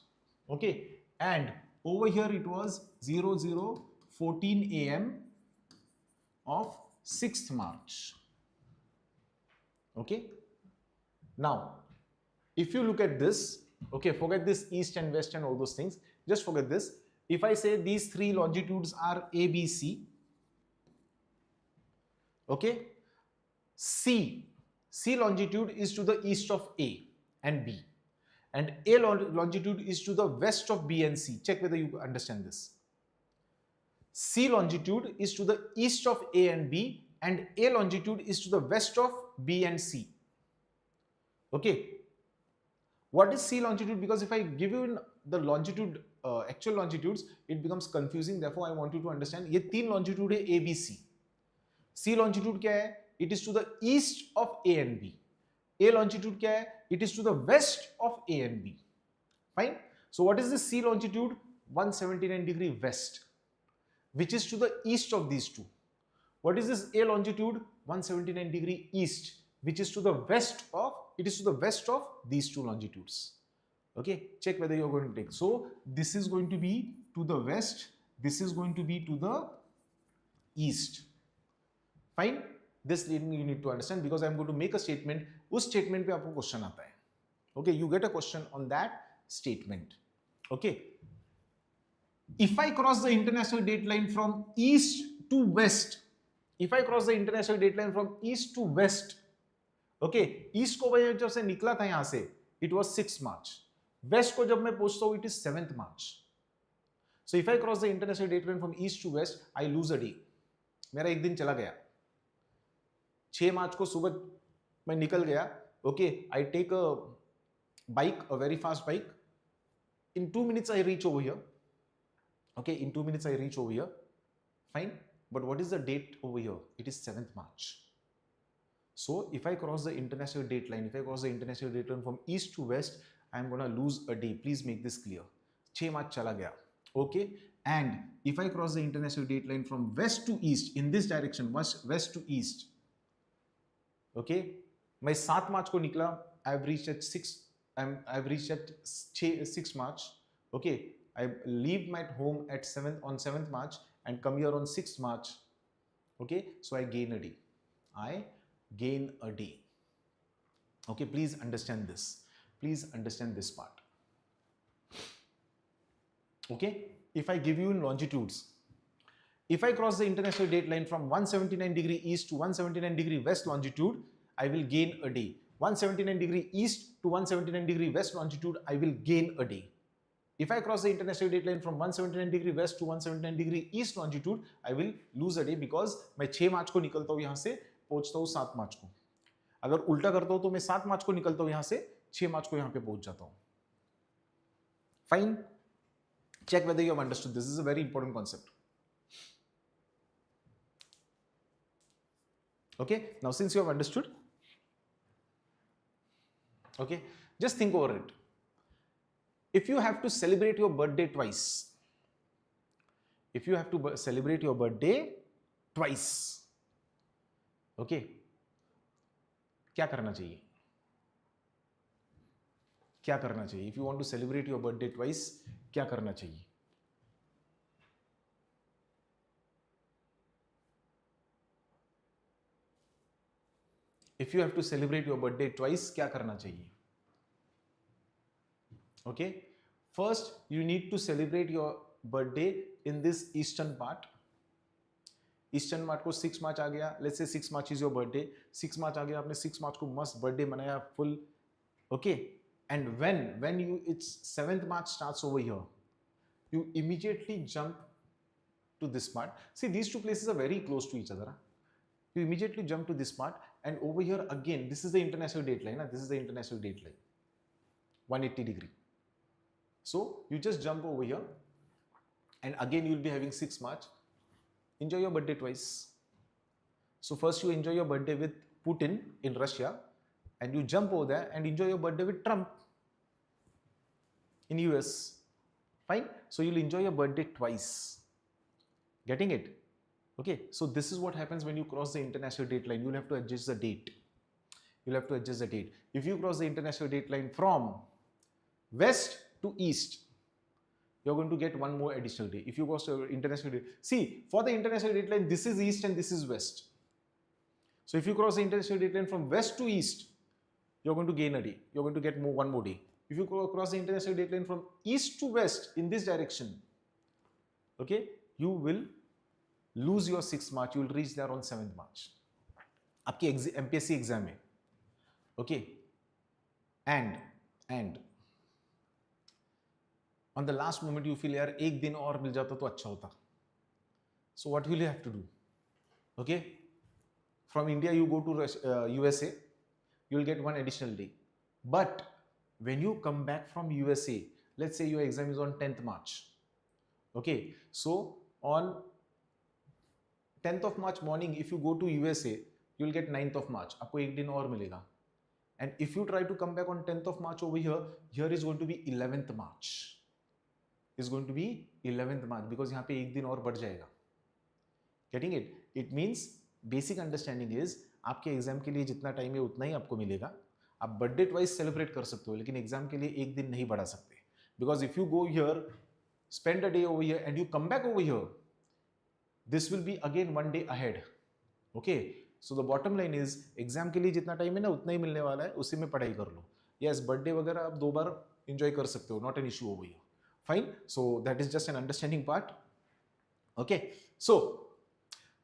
Okay, and over here it was 00:14 AM of 6th March. Okay, now if you look at this, okay, forget this east and west and all those things, just forget this. If I say these 3 longitudes are A, B, C, okay, C longitude is to the east of A and B, and A longitude is to the west of B and C. Check whether you understand this. C longitude is to the east of A and B, and A longitude is to the west of B and C. Okay, what is C longitude? Because if I give you the longitude, actual longitudes, it becomes confusing. Therefore I want you to understand, ये 3 longitude है A, B, C. C longitude क्या है? It is to the east of A and B. A longitude क्या है? It is to the west of A and B. Fine. So what is the C longitude? 179 degree west, which is to the east of these two. What is this A longitude? 179 degree east, which is to the west of, it is to the west of these two longitudes. Okay, check whether you're going to take. So this is going to be to the west, this is going to be to the east. Fine. This you need to understand because I'm going to make a statement. उस statement पे आपको question आता है. Okay, you get a question on that statement. Okay. If I cross the international date line from east to west, if I cross the international date line from east to west, okay, east को भाई जब से निकला था यहाँ से, it was 6 March. West को जब मैं पहुँचता हूँ, it is 7th March. So if I cross the international date line from east to west, I lose a day. मेरा एक दिन चला गया. 6 मार्च को सुबह मैं निकल गया. Okay, I take a bike, a very fast bike. In 2 minutes I reach over here. Okay, in 2 minutes I reach over here. Fine. But what is the date over here? It is 7th March. So if I cross the international date line, if I cross the international date line from east to west, I am going to lose a day. Please make this clear. 6 March chala gaya. Okay. And if I cross the international date line from west to east, in this direction, west to east, okay, मैं 7 March को निकला, I've reached at 6 March. Okay, I leave my home at 7th March and come here on 6th March. Okay, so I gain a day. I gain a day. Okay, please understand this. Please understand this part. Okay, if I give you in longitudes, if I cross the international date line from 179 degree east to 179 degree west longitude, I will gain a day. 179 degree east to 179 degree west longitude, I will gain a day. If I cross the international date line from 179 degree west to 179 degree east longitude, I will lose a day because मैं 6 मार्च को निकलता हूँ यहाँ से, पहुँचता हूँ 7 मार्च को. अगर उल्टा करता हूँ तो मैं 7 मार्च को निकलता हूँ यहाँ से, 6 मार्च को यहाँ पे पहुँच जाता हूँ. Fine. Check whether you have understood this. This is a very important concept. Okay. Now since you have understood, okay, just think over it. If you have to celebrate your birthday twice, if you have to celebrate your birthday twice, okay, क्या करना चाहिए? क्या करना चाहिए? If you want to celebrate your birthday twice, क्या करना चाहिए? If you have to celebrate your birthday twice, क्या करना चाहिए? Okay, first you need to celebrate your birthday in this eastern part. Eastern part को 6 March आ गया. Let's say 6 March is your birthday. 6 March आ गया, आपने 6 March को मस्त birthday मनाया full. Okay, and when you it's 7th March starts over here, you immediately jump to this part. See, these two places are very close to each other. Huh? You immediately jump to this part, and over here again, this is the international date line. Huh? This is the international date line, 180 degree. So you just jump over here, and again you'll be having 6 March. Enjoy your birthday twice. So first you enjoy your birthday with Putin in Russia, and you jump over there and enjoy your birthday with Trump in US. Fine. So you'll enjoy your birthday twice. Getting it? Okay. So this is what happens when you cross the international date line. You'll have to adjust the date. You'll have to adjust the date. If you cross the international date line from west to east, you're going to get one more additional day. If you cross the international date, see, for the international date line, this is east and this is west. So if you cross the international date line from west to east, you're going to gain a day. You're going to get one more day. If you cross the international date line from east to west in this direction, okay, you will lose your 6th March. You will reach there on 7th March. आपकी MPSC exam है. Okay, and on the last moment you feel यार एक दिन और मिल जाता तो अच्छा होता. So what will you have to do? Okay, from India you go to USA, you will get one additional day. But when you come back from USA, let's say your exam is on 10th March. Okay, so on 10th of March morning, if you go to USA, you will get 9th of March. आपको एक दिन और मिलेगा. And if you try to come back on 10th of March over here, here is going to be 11th March. is going to be 11th March because यहाँ पे एक दिन और बढ़ जाएगा. Getting it? It means basic understanding is आपके exam के लिए जितना टाइम है उतना ही आपको मिलेगा. आप बर्थडे ट्वाइस सेलिब्रेट कर सकते हो लेकिन एग्जाम के लिए एक दिन नहीं बढ़ा सकते. Because if you go here, spend a day over here and you come back over here, this will be again one day ahead. Okay? So the bottom line is exam के लिए जितना टाइम है ना उतना ही मिलने वाला है, उसी में पढ़ाई कर लो. Yes, बर्थडे वगैरह आप 2 बार enjoy कर सकते हो, not an issue over here. Fine? So that is just an understanding part. Okay? So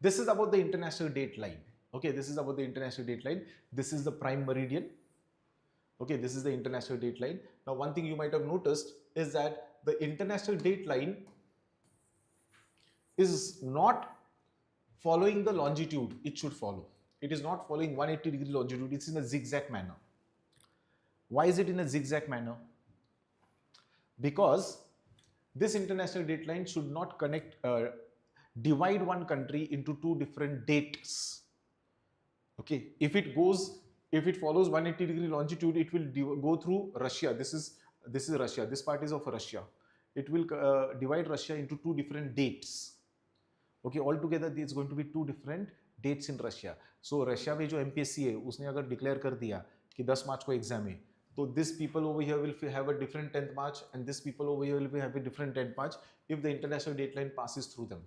this is about the international date line. Okay, this is about the international date line. This is the prime meridian. Okay, this is the international date line. Now one thing you might have noticed is that the international date line is not following the longitude it should follow. It is not following 180-degree longitude. It's in a zigzag manner. Why is it in a zigzag manner? Because this international date line should not divide one country into 2 different dates. Okay, if it follows 180-degree longitude, it will go through Russia. This is Russia. This part is of Russia. It will divide Russia into 2 different dates. Okay, altogether there is going to be 2 different dates in Russia. So Russia में जो MPSC है उसने अगर declare कर दिया कि 10 मार्च को exam है, तो this people over here will have a different 10th March and this people over here will have a different 10th March if the international date line passes through them.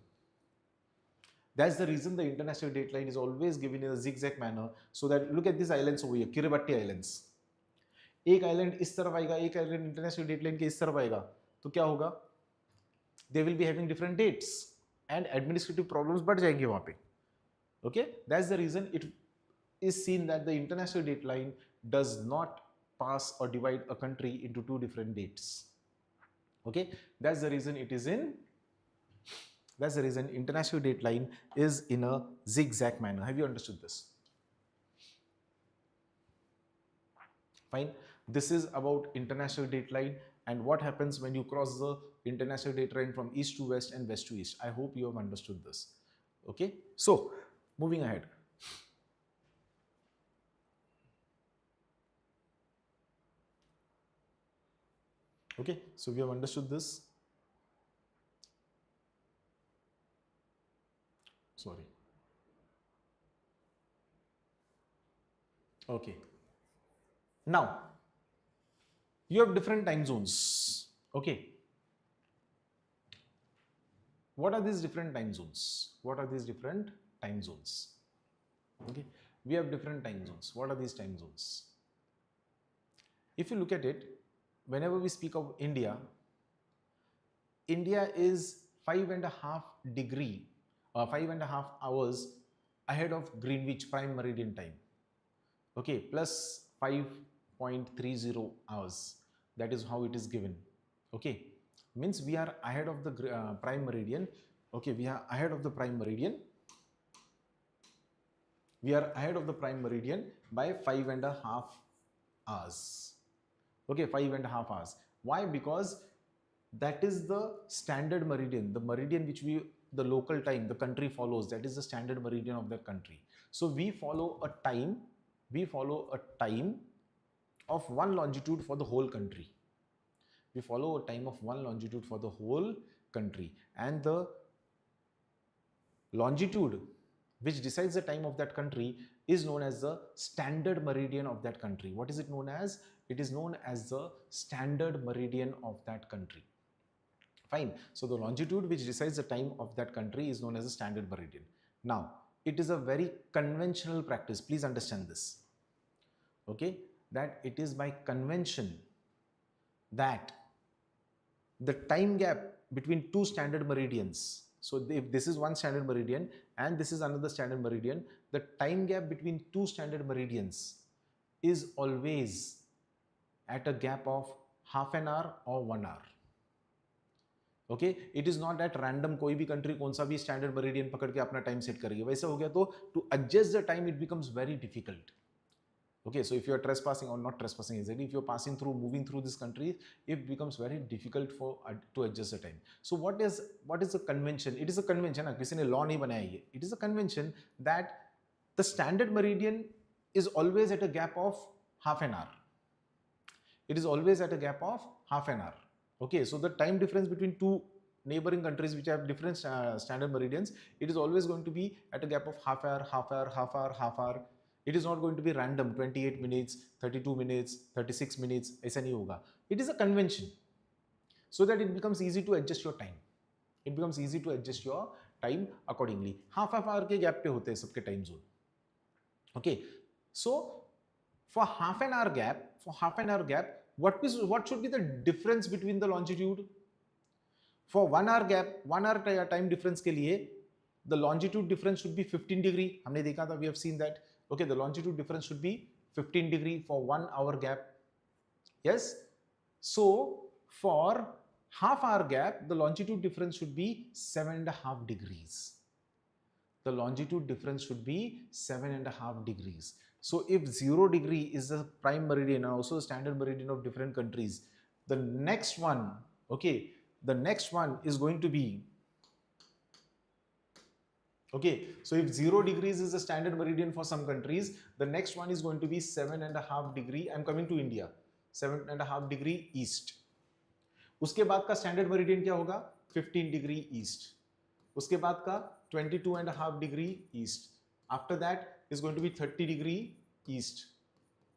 That's the reason the international date line is always given in a zigzag manner, so that look at these islands over here, Kiribati Islands. एक island इस तरफ आएगा, एक island international date line के इस तरफ आएगा, तो क्या होगा? They will be having different dates and administrative problems बढ़ जाएंगे वहाँ पे. Okay, that's the reason it is seen that the international date line does not pass or divide a country into 2 different dates. Okay, that's the reason it is in. That's the reason international date line is in a zigzag manner. Have you understood this? Fine. This is about international date line and what happens when you cross the international date line from east to west and west to east. I hope you have understood this. Okay. So, moving ahead. Okay. So, we have understood this. Sorry. Okay. Now, you have different time zones. Okay. What are these different time zones? What are these different time zones? Okay. We have different time zones. What are these time zones? If you look at it, whenever we speak of India, India is 5.5 hours ahead of Greenwich prime meridian time. Okay, plus 5.30 hours. That is how it is given. Okay, means we are ahead of the prime meridian. Okay, we are ahead of the prime meridian. We are ahead of the prime meridian by 5.5 hours. Okay, 5.5 hours. Why? Because that is the standard meridian, the meridian which the local time, the country follows, that is the standard meridian of the country. So we follow a time of 1 longitude for the whole country. We follow a time of 1 longitude for the whole country, and the longitude which decides the time of that country is known as the standard meridian of that country. What is it known as? It is known as the standard meridian of that country. Fine. So the longitude which decides the time of that country is known as the standard meridian. Now, it is a very conventional practice. Please understand this. Okay, that it is by convention that the time gap between 2 standard meridians. So if this is one standard meridian and this is another standard meridian, the time gap between 2 standard meridians is always at a gap of half an hour or 1 hour. Okay, it is not at random कोई भी country कौन सा भी standard meridian पकड़ के अपना time set करेगी. वैसा हो गया तो to adjust the time it becomes very difficult. Okay, so if you are trespassing or not trespassing exactly, if you are passing through, moving through this country, it becomes very difficult to adjust the time. So what is the convention? It is a convention. किसी ने law नहीं बनाया ये. It is a convention that the standard meridian is always at a gap of half an hour. It is always at a gap of half an hour. Okay, so the time difference between two neighboring countries which have different standard meridians, it is always going to be at a gap of half hour, half hour, half hour, half hour. It is not going to be random 28 minutes, 32 minutes, 36 minutes. ऐसा नहीं होगा. It is a convention so that it becomes easy to adjust your time. It becomes easy to adjust your time accordingly. Half hour के gap पे होते हैं सबके time zone. Okay, so for half an hour gap, what should be the difference between the longitude? For 1 hour gap, 1 hour time difference के लिए the longitude difference should be 15 degree. हमने देखा था, we have seen that. Okay, the longitude difference should be 15 degree for 1 hour gap. Yes. So for half hour gap, the longitude difference should be 7.5 degrees. The longitude difference should be 7.5 degrees. So if 0 degree is the prime meridian and also the standard meridian of different countries, the next one, okay, the next one is going to be, okay, so if 0 degrees is the standard meridian for some countries, the next one is going to be 7.5 degree. I'm coming to India, 7.5 degree east. उसके बाद का standard meridian क्या होगा? 15 degree east. उसके बाद का 22.5 degree east. After that is going to be 30 degree east.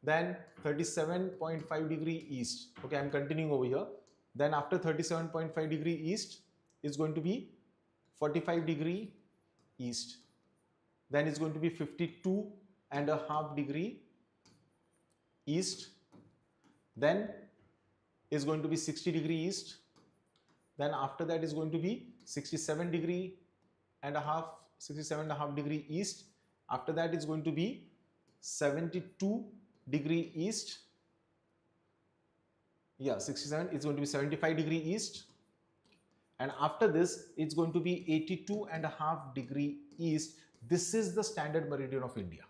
Then 37.5 degree east. Okay, I'm continuing over here. Then after 37.5 degree east is going to be 45 degree east. Then it's going to be 52.5 degree east. Then is going to be 60 degree east. Then after that is going to be 67.5 degree east. After that is going to be 72 degree east. Yeah, 67, it's going to be 75 degree east. And after this, it's going to be 82.5 degree east. This is the standard meridian of India.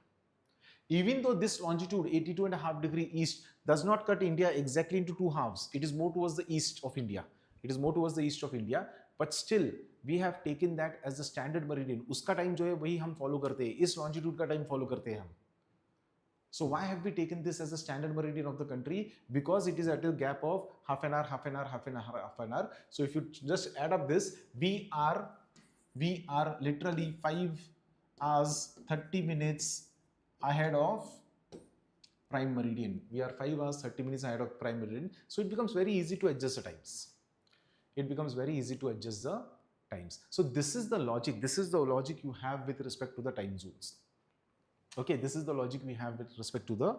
Even though this longitude 82.5 degree east does not cut India exactly into two halves, it is more towards the east of India. It is more towards the east of India, but still we have taken that as the standard meridian. Uska time जो है वही हम follow करते हैं, इस longitude का time follow करते हैं हम. So why have we taken this as the standard meridian of the country? Because it is at a gap of half an hour, half an hour, half an hour, half an hour. So if you just add up this, we are literally 5 hours 30 minutes ahead of prime meridian. We are 5 hours 30 minutes ahead of prime meridian. So it becomes very easy to adjust the times. It becomes very easy to adjust the times. So this is the logic. This is the logic you have with respect to the time zones. Okay, this is the logic we have with respect to the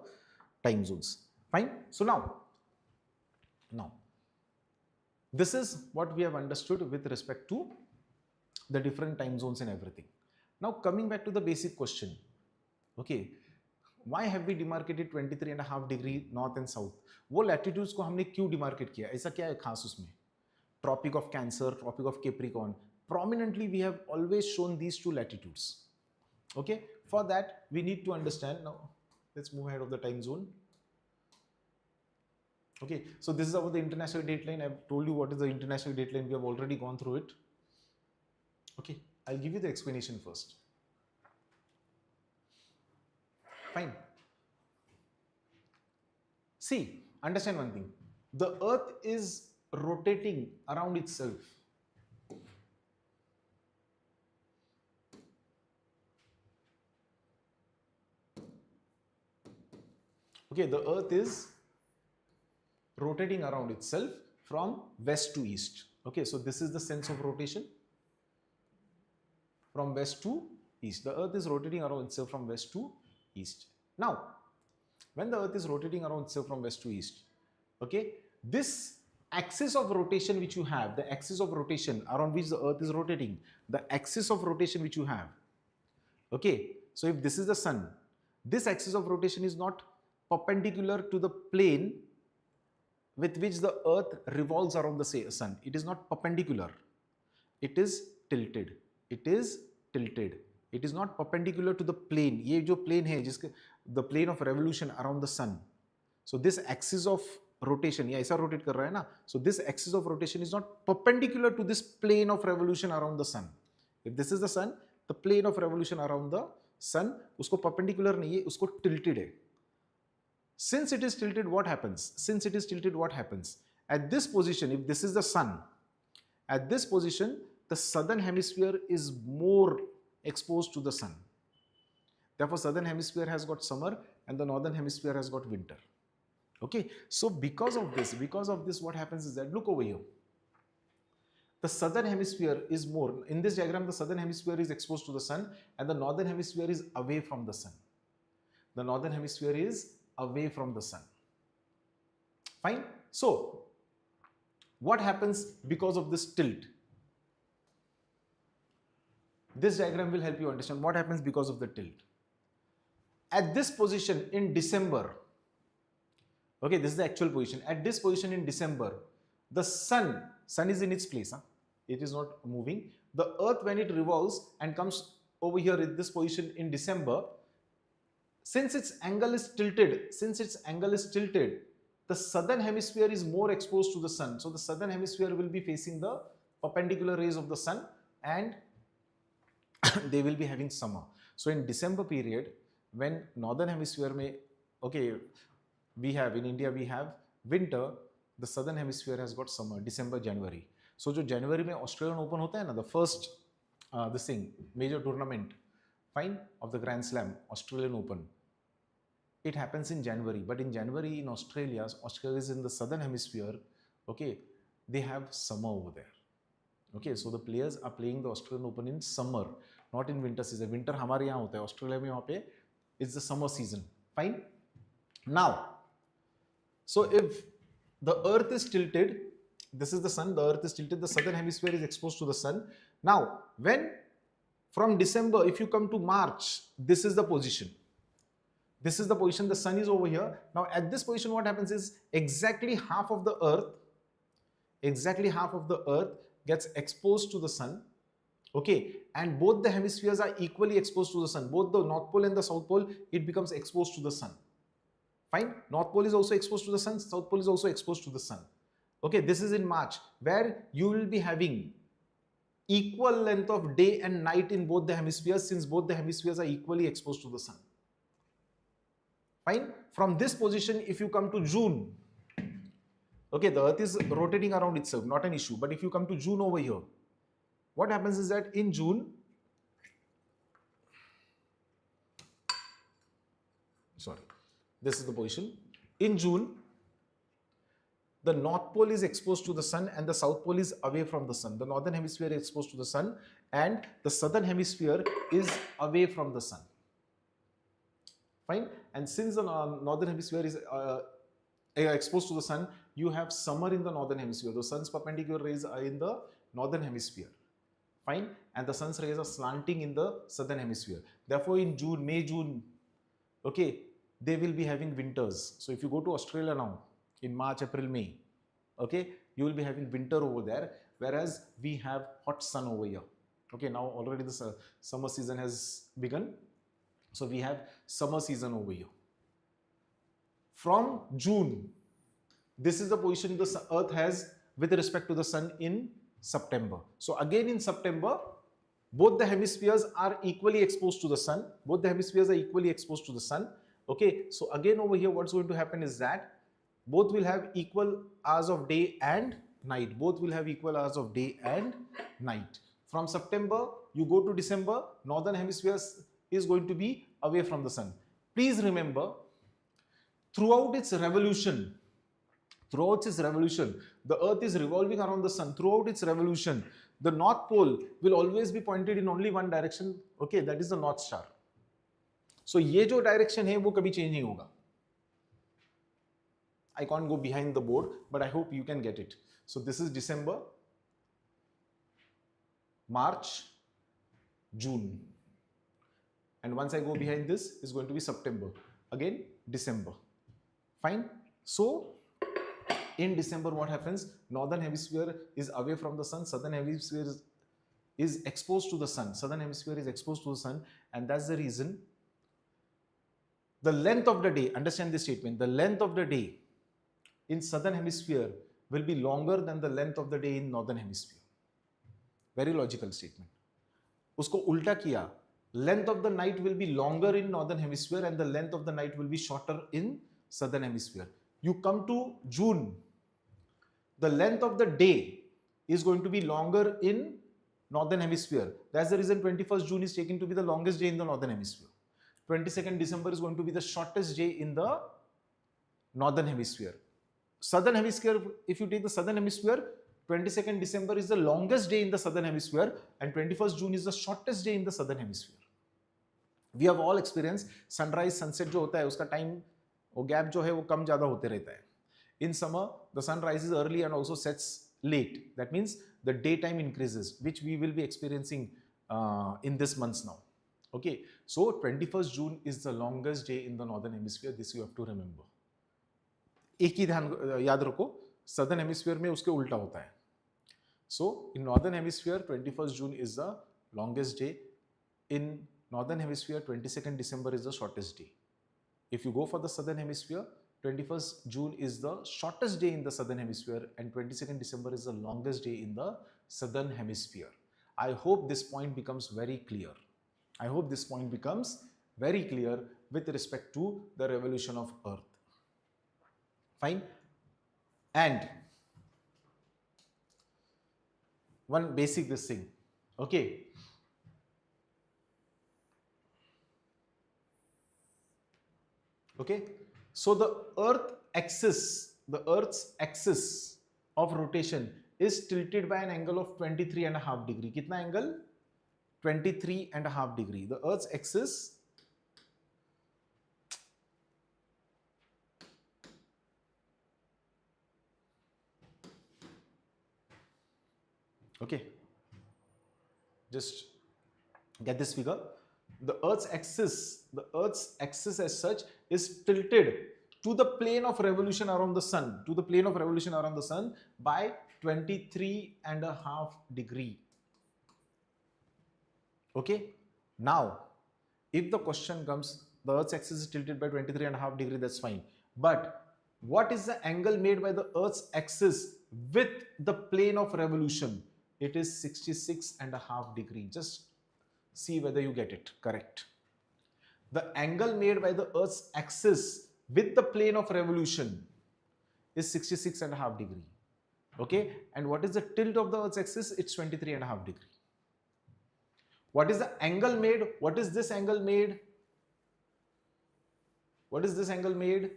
time zones. Fine. So now, this is what we have understood with respect to the different time zones and everything. Now coming back to the basic question. Okay, why have we demarcated 23.5 degree north and south? वो latitudes को हमने क्यों demarcate किया? ऐसा क्या है खास उसमें? Tropic of Cancer, Tropic of Capricorn. Prominently, we have always shown these two latitudes. Okay, for that we need to understand. Now let's move ahead of the time zone. Okay, so this is about the international dateline. I've told you what is the international dateline. We have already gone through it. Okay, I'll give you the explanation first. Fine. See, understand one thing. The earth is rotating around itself. Okay, the earth is rotating around itself from west to east. Okay, so this is the sense of rotation from west to east. The earth is rotating around itself from west to east. Now, when the earth is rotating around itself from west to east, okay, this axis of rotation which you have, the axis of rotation around which the earth is rotating, the axis of rotation which you have, okay, so if this is the sun, this axis of rotation is not perpendicular to the plane with which the earth revolves around the sun. It is not perpendicular. It is tilted. It is tilted. It is not perpendicular to the plane. ये जो plane है जिसके the plane of revolution around the sun. So this axis of rotation, ये ऐसा rotate कर रहा है ना. So this axis of rotation is not perpendicular to this plane of revolution around the sun. If this is the sun, the plane of revolution around the sun उसको perpendicular नहीं है, उसको tilted है. Since it is tilted, what happens? Since it is tilted, what happens? At this position, if this is the sun, at this position, the southern hemisphere is more exposed to the sun. Therefore, southern hemisphere has got summer and the northern hemisphere has got winter. Okay, so because of this, what happens is that, look over here. The southern hemisphere is more, in this diagram, the southern hemisphere is exposed to the sun and the northern hemisphere is away from the sun. The northern hemisphere is away from the sun. Fine. So, what happens because of this tilt? This diagram will help you understand what happens because of the tilt. At this position in December, okay, this is the actual position. At this position in December, the sun is in its place. It is not moving. The earth, when it revolves and comes over here at this position in December, since its angle is tilted, the southern hemisphere is more exposed to the sun. So the southern hemisphere will be facing the perpendicular rays of the sun and they will be having summer. So in December period, when northern hemisphere may, okay, we have, in India we have winter, the southern hemisphere has got summer, December, January. So जो January में Australian Open होता है ना, the first this thing, major tournament, fine, of the Grand Slam, Australian Open. It happens in January, but in January in Australia is in the southern hemisphere, okay, they have summer over there. Okay, so the players are playing the Australian Open in summer, not in winter season. Winter हमारे यहाँ होता है, Australia में वहाँ पे it's the summer season. Fine. Now, so if the earth is tilted, this is the sun, the earth is tilted, the southern hemisphere is exposed to the sun. Now, when from December, if you come to March, this is the position. This is the position, the sun is over here. Now, at this position, what happens is exactly half of the earth gets exposed to the sun. Okay, and both the hemispheres are equally exposed to the sun. Both the North Pole and the South Pole, it becomes exposed to the sun. Fine. North Pole is also exposed to the sun. South Pole is also exposed to the sun. Okay, this is in March, where you will be having equal length of day and night in both the hemispheres, since both the hemispheres are equally exposed to the sun. Fine. From this position, if you come to June, okay, the earth is rotating around itself, not an issue. But if you come to June over here, what happens is that in June, this is the position. In June, the North Pole is exposed to the sun and the South Pole is away from the sun. The northern hemisphere is exposed to the sun and the southern hemisphere is away from the sun. Fine. And since the northern hemisphere is exposed to the sun, you have summer in the northern hemisphere. The sun's perpendicular rays are in the northern hemisphere. Fine. And the sun's rays are slanting in the southern hemisphere. Therefore, in June, May, June, okay, they will be having winters. So if you go to Australia now, in March, April, May, okay, you will be having winter over there, whereas we have hot sun over here. Okay, now already the summer season has begun. So we have summer season over here. From June, this is the position the earth has with respect to the sun in September. So again in September, both the hemispheres are equally exposed to the sun. Both the hemispheres are equally exposed to the sun. Okay, so again over here, what's going to happen is that both will have equal hours of day and night. Both will have equal hours of day and night. From September, you go to December, northern hemisphere is going to be away from the sun. Please remember, throughout its revolution, the earth is revolving around the sun. Throughout its revolution, the North Pole will always be pointed in only one direction. Okay, that is the North Star. So ये जो direction है वो कभी change नहीं होगा. I can't go behind the board, but I hope you can get it. So this is December, March, June. And once I go behind this, is going to be September. Again, December. Fine. So in December, what happens? Northern hemisphere is away from the sun. Southern hemisphere is exposed to the sun. Southern hemisphere is exposed to the sun. And that's the reason the length of the day, understand this statement, the length of the day in southern hemisphere will be longer than the length of the day in northern hemisphere. Very logical statement. Usko ulta kiya, length of the night will be longer in northern hemisphere and the length of the night will be shorter in southern hemisphere. You come to June. the length of the day is going to be longer in northern hemisphere. That's the reason 21st June is taken to be the longest day in the northern hemisphere. 22nd December is going to be the shortest day in the northern hemisphere. Southern hemisphere, if you take the southern hemisphere, 22nd December is the longest day in the southern hemisphere and 21st June is the shortest day in the southern hemisphere. We have all experienced sunrise sunset जो होता है उसका time वो gap जो है वो कम ज़्यादा होते रहता है. In summer the sun rises early and also sets late. That means the daytime increases, which we will be experiencing in this months now. Okay, so 21st June is the longest day in the northern hemisphere. This you have to remember. एक ही ध्यान याद रखो, southern hemisphere में उसके उल्टा होता है. So in northern hemisphere 21st June is the longest day. In northern hemisphere 22nd December is the shortest day. If you go for the southern hemisphere, 21st June is the shortest day in the southern hemisphere and 22nd December is the longest day in the southern hemisphere. I hope this point becomes very clear. I hope this point becomes very clear with respect to the revolution of Earth. Fine. And one basic this thing. Okay. Okay. So the Earth's axis of rotation is tilted by an angle of 23.5 degree. Kitna angle? 23.5 degree. The Earth's axis okay, just get this figure. The Earth's axis as such is tilted to the plane of revolution around the sun, by 23.5 degree. Okay. Now, if the question comes, the Earth's axis is tilted by 23.5 degree, that's fine. But what is the angle made by the Earth's axis with the plane of revolution? It is 66.5 degree. Just see whether you get it correct. The angle made by the Earth's axis with the plane of revolution is 66.5 degree. Okay, and what is the tilt of the Earth's axis? It's 23.5 degree. What is the angle made? What is this angle made? What is this angle made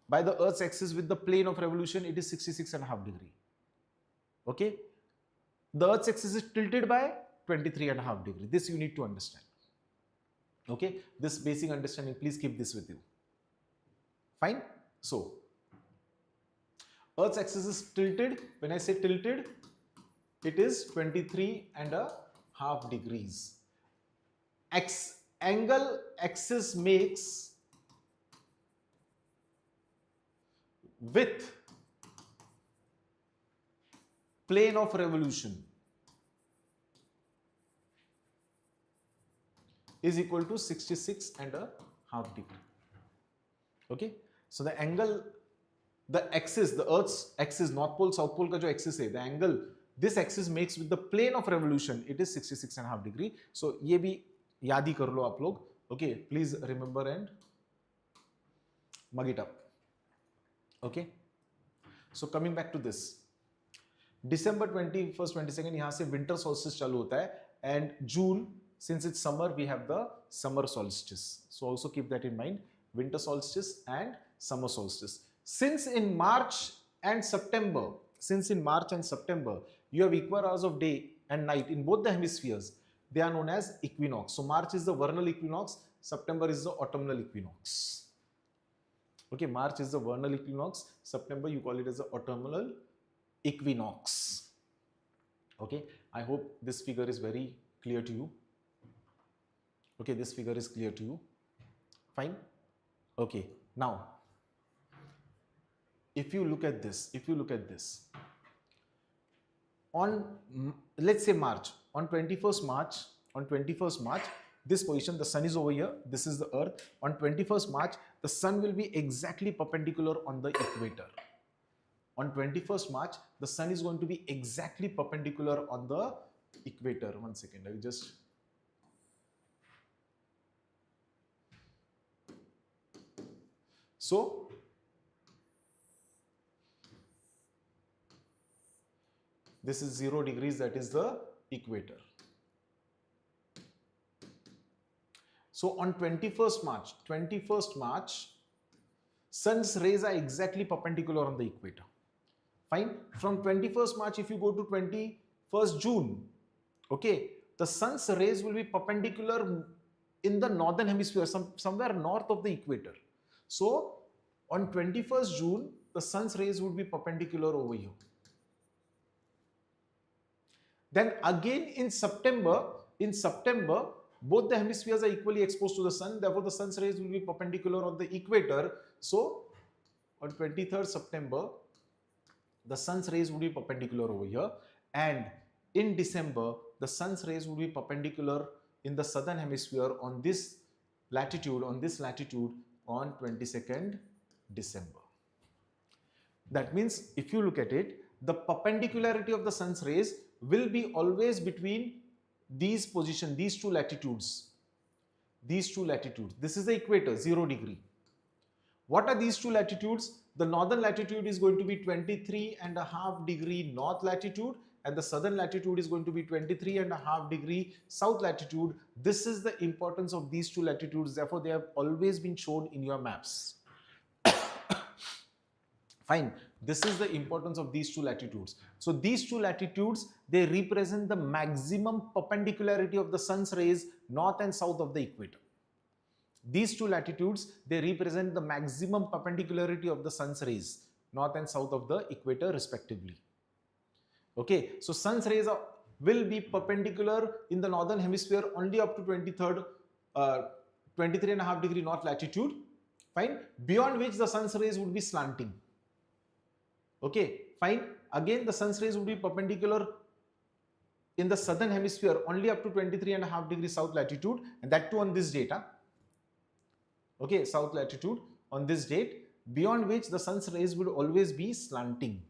by the Earth's axis with the plane of revolution? It is 66.5 degree. Okay, the Earth's axis is tilted by 23.5 degree. This you need to understand. Okay, this basic understanding, please keep this with you. Fine. So Earth's axis is tilted. When I say tilted, it is 23.5 degrees. Angle axis makes with plane of revolution is equal to 66.5 degree. Okay, so the angle, the axis, the Earth's axis, North Pole, South Pole का जो axis है, the angle this axis makes with the plane of revolution, it is 66.5 degree. So ये भी याद ही कर लो आप लोग. Okay, please remember and mug it up. Okay, so coming back to this, December 21st, 22nd यहाँ से winter solstice चालू होता है, and June, since it's summer, we have the summer solstice. So also keep that in mind, winter solstice and summer solstice. Since in March and September, you have equal hours of day and night in both the hemispheres, they are known as equinox. So March is the vernal equinox, September is the autumnal equinox. Okay, March is the vernal equinox, September you call it as the autumnal equinox. Okay, I hope this figure is very clear to you. Okay, this figure is clear to you. Fine. Okay, now if you look at this, on let's say March, on 21st March, this position, the sun is over here, this is the Earth. On 21st March, the sun will be exactly perpendicular on the equator. On 21st March, the sun is going to be exactly perpendicular on the equator. One second, I will just so This is 0 degrees, that is the equator. So on 21st March, sun's rays are exactly perpendicular on the equator. Fine. From 21st March, if you go to 21st June, okay, the sun's rays will be perpendicular in the northern hemisphere, somewhere north of the equator. So on 21st June, the sun's rays would be perpendicular over here. Then again in September, both the hemispheres are equally exposed to the sun. Therefore, the sun's rays will be perpendicular on the equator. So on 23rd September, the sun's rays will be perpendicular over here. And in December, the sun's rays will be perpendicular in the southern hemisphere on this latitude, on 22nd December. That means if you look at it, the perpendicularity of the sun's rays will be always between these positions, these two latitudes. This is the equator, 0 degree. What are these two latitudes? The northern latitude is going to be 23.5 degree north latitude, and the southern latitude is going to be 23.5 degree south latitude. This is the importance of these two latitudes. Therefore, they have always been shown in your maps. Fine. This is the importance of these two latitudes. So these two latitudes, they represent the maximum perpendicularity of the sun's rays north and south of the equator. These two latitudes, they represent the maximum perpendicularity of the sun's rays north and south of the equator respectively. Okay, so sun's rays will be perpendicular in the northern hemisphere only up to 23.5 degree north latitude. Fine. Beyond which the sun's rays would be slanting. Okay, fine. Again, the sun's rays would be perpendicular in the southern hemisphere only up to 23.5 degrees south latitude, and that too on this date. Okay, south latitude on this date, beyond which the sun's rays would always be slanting.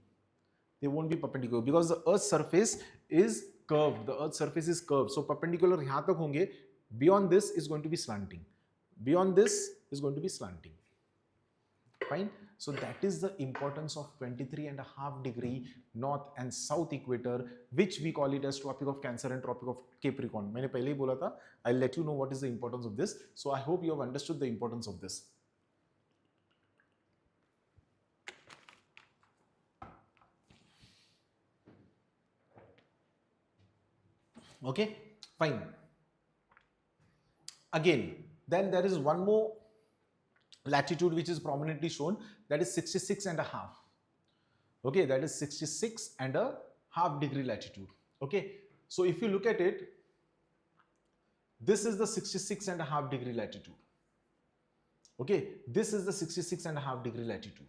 They won't be perpendicular because the Earth's surface is curved. The Earth's surface is curved. So perpendicular yahan tak honge. Beyond this is going to be slanting. Beyond this is going to be slanting. Fine. So that is the importance of 23.5 degree north and south equator, which we call it as Tropic of Cancer and Tropic of Capricorn. मैंने पहले ही बोला था. I'll let you know what is the importance of this. So I hope you have understood the importance of this. Okay, fine. Again, then there is one more latitude which is prominently shown, that is 66.5. Okay, that is 66.5 degree latitude. Okay, so if you look at it, this is the 66.5 degree latitude. Okay, this is the 66.5 degree latitude.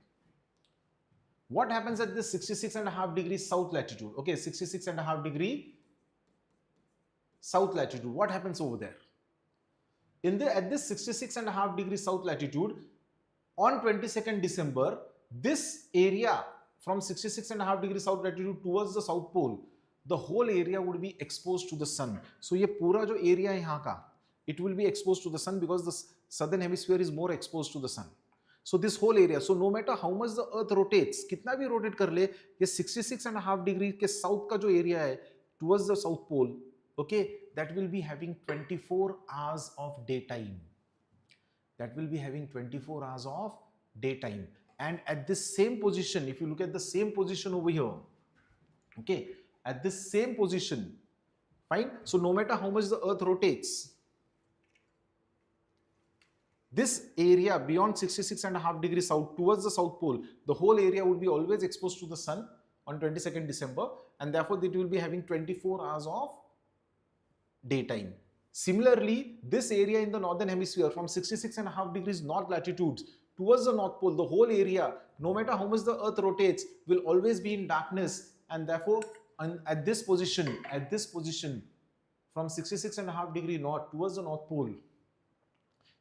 What happens at this 66.5 degree south latitude? Okay, 66.5 degree south latitude. What happens over there? At this 66.5 degree south latitude, on 22nd December, this area from 66.5 degree south latitude towards the south pole, the whole area would be exposed to the sun. So ये पूरा जो area है यहाँ का, it will be exposed to the sun because the southern hemisphere is more exposed to the sun. So this whole area, so no matter how much the earth rotates, कितना भी rotate कर ले, ये 66.5 degree के south का जो area है towards the south pole, okay, that will be having 24 hours of daytime. That will be having 24 hours of daytime. And at this same position, if you look at the same position over here, okay, at this same position, fine. So no matter how much the earth rotates, this area beyond 66.5 degrees south towards the south pole, the whole area would be always exposed to the sun on 22nd December, and therefore it will be having 24 hours of daytime. Similarly, this area in the northern hemisphere from 66.5 degrees north latitudes towards the north pole, the whole area, no matter how much the earth rotates, will always be in darkness, and therefore at this position from 66.5 degree north towards the north pole,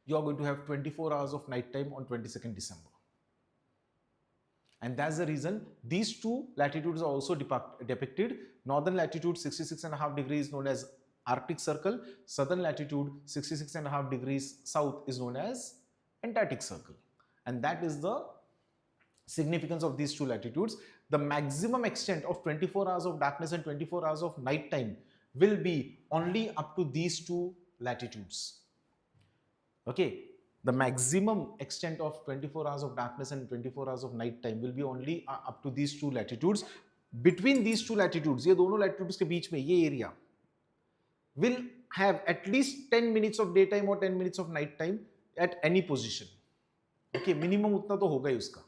you are going to have 24 hours of night time on 22nd December. And that's the reason these two latitudes are also depicted. Northern latitude 66.5 degrees known as Arctic Circle, southern latitude 66.5 degrees south is known as Antarctic Circle. And that is the significance of these two latitudes. the maximum extent of 24 hours of darkness and 24 hours of night time will be only up to these two latitudes. Okay, the maximum extent of 24 hours of darkness and 24 hours of night time will be only up to these two latitudes. Between these two latitudes, ये दोनों latitudes के बीच में ये area will have at least 10 minutes of daytime or 10 minutes of night time at any position. Okay, minimum उतना तो होगा ही उसका.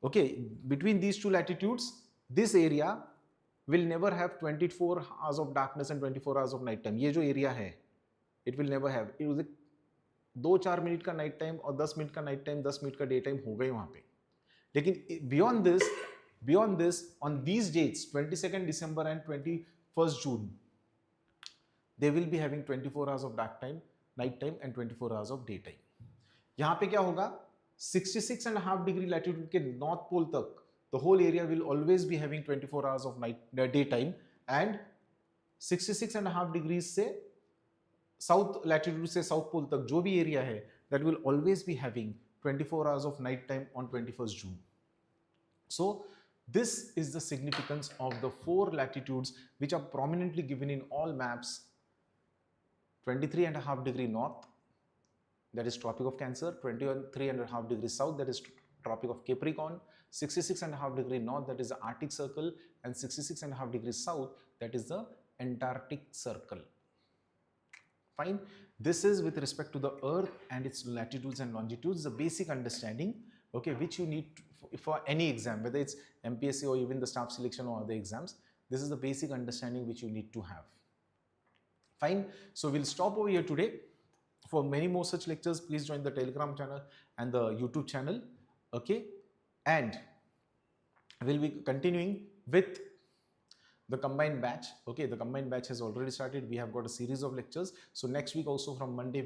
Okay, between these two latitudes, this area will never have 24 hours of darkness and 24 hours of night time. ये जो area है, it will never have. It was 2-4 minute का night time और 10 minute का नाइट टाइम, 10 मिनट का day time हो गए वहां पे. लेकिन beyond this on these dates 22nd December and 21st June, they will be having 24 hours of dark time, night time and 24 hours of day time. यहाँ पे क्या होगा, 66.5 degree latitude के नॉर्थ पोल तक the whole area will always be having 24 hours of day time, and 66.5 degrees से south latitude से south pole तक जो भी एरिया है, that will always be having 24 hours of night time on 21st June. So this is the significance of the 4 latitudes which are prominently given in all maps. 23.5 degree north, that is Tropic of Cancer. 23.5 degrees south, that is Tropic of Capricorn. 66.5 degree north, that is the Arctic Circle, and 66.5 degrees south, that is the Antarctic Circle. Fine. This is with respect to the Earth and its latitudes and longitudes, the basic understanding, okay, which you need for any exam, whether it's MPSC or even the staff selection or other exams. This is the basic understanding which you need to have. Fine. So we'll stop over here today. For many more such lectures, please join the Telegram channel and the YouTube channel. Okay. And we'll be continuing with the combined batch. Okay, the combined batch has already started. We have got a series of lectures. So next week also from Monday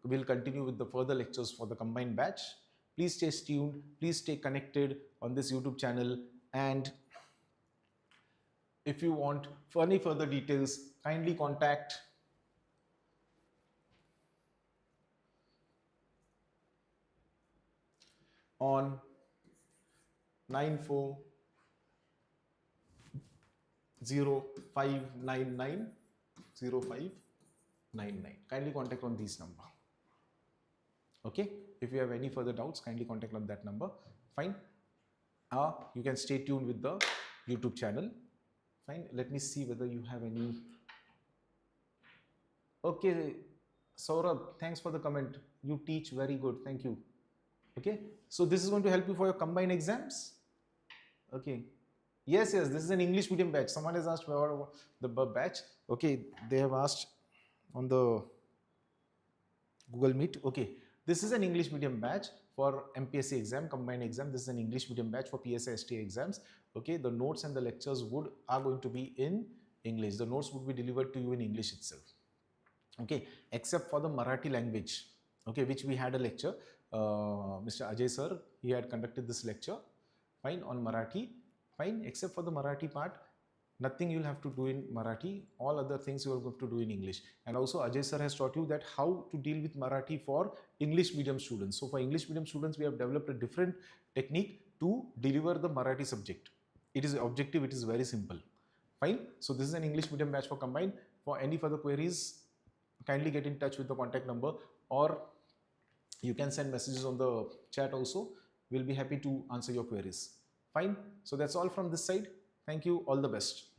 we'll continue with the further lectures for the combined batch. Please stay tuned. Please stay connected on this YouTube channel. And if you want any further details, kindly contact on 9405990599. Kindly contact on this number. Okay, if you have any further doubts, kindly contact on that number. Fine. You can stay tuned with the YouTube channel. Fine. Let me see whether you have any. Okay, Saurabh, thanks for the comment. You teach very good. Thank you. Okay, so this is going to help you for your combined exams. Okay. Yes, this is an English medium batch. Someone has asked for the batch. Okay, they have asked on the Google Meet. Okay, this is an English medium batch for MPSC exam, combined exam. This is an English medium batch for PSI STA exams. Okay, the notes and the lectures are going to be in English. The notes would be delivered to you in English itself. Okay, except for the Marathi language. Okay, which we had a lecture. Mr. Ajay Sir, he had conducted this lecture. Fine, on Marathi. Fine, except for the Marathi part, nothing you'll have to do in Marathi. All other things you are going to do in English. And also Ajay Sir has taught you that how to deal with Marathi for English medium students. So for English medium students, we have developed a different technique to deliver the Marathi subject. It is objective, it is very simple. Fine. So this is an English medium batch for combined. For any further queries, kindly get in touch with the contact number, or you can send messages on the chat also. We'll be happy to answer your queries. Fine. So that's all from this side. Thank you. All the best.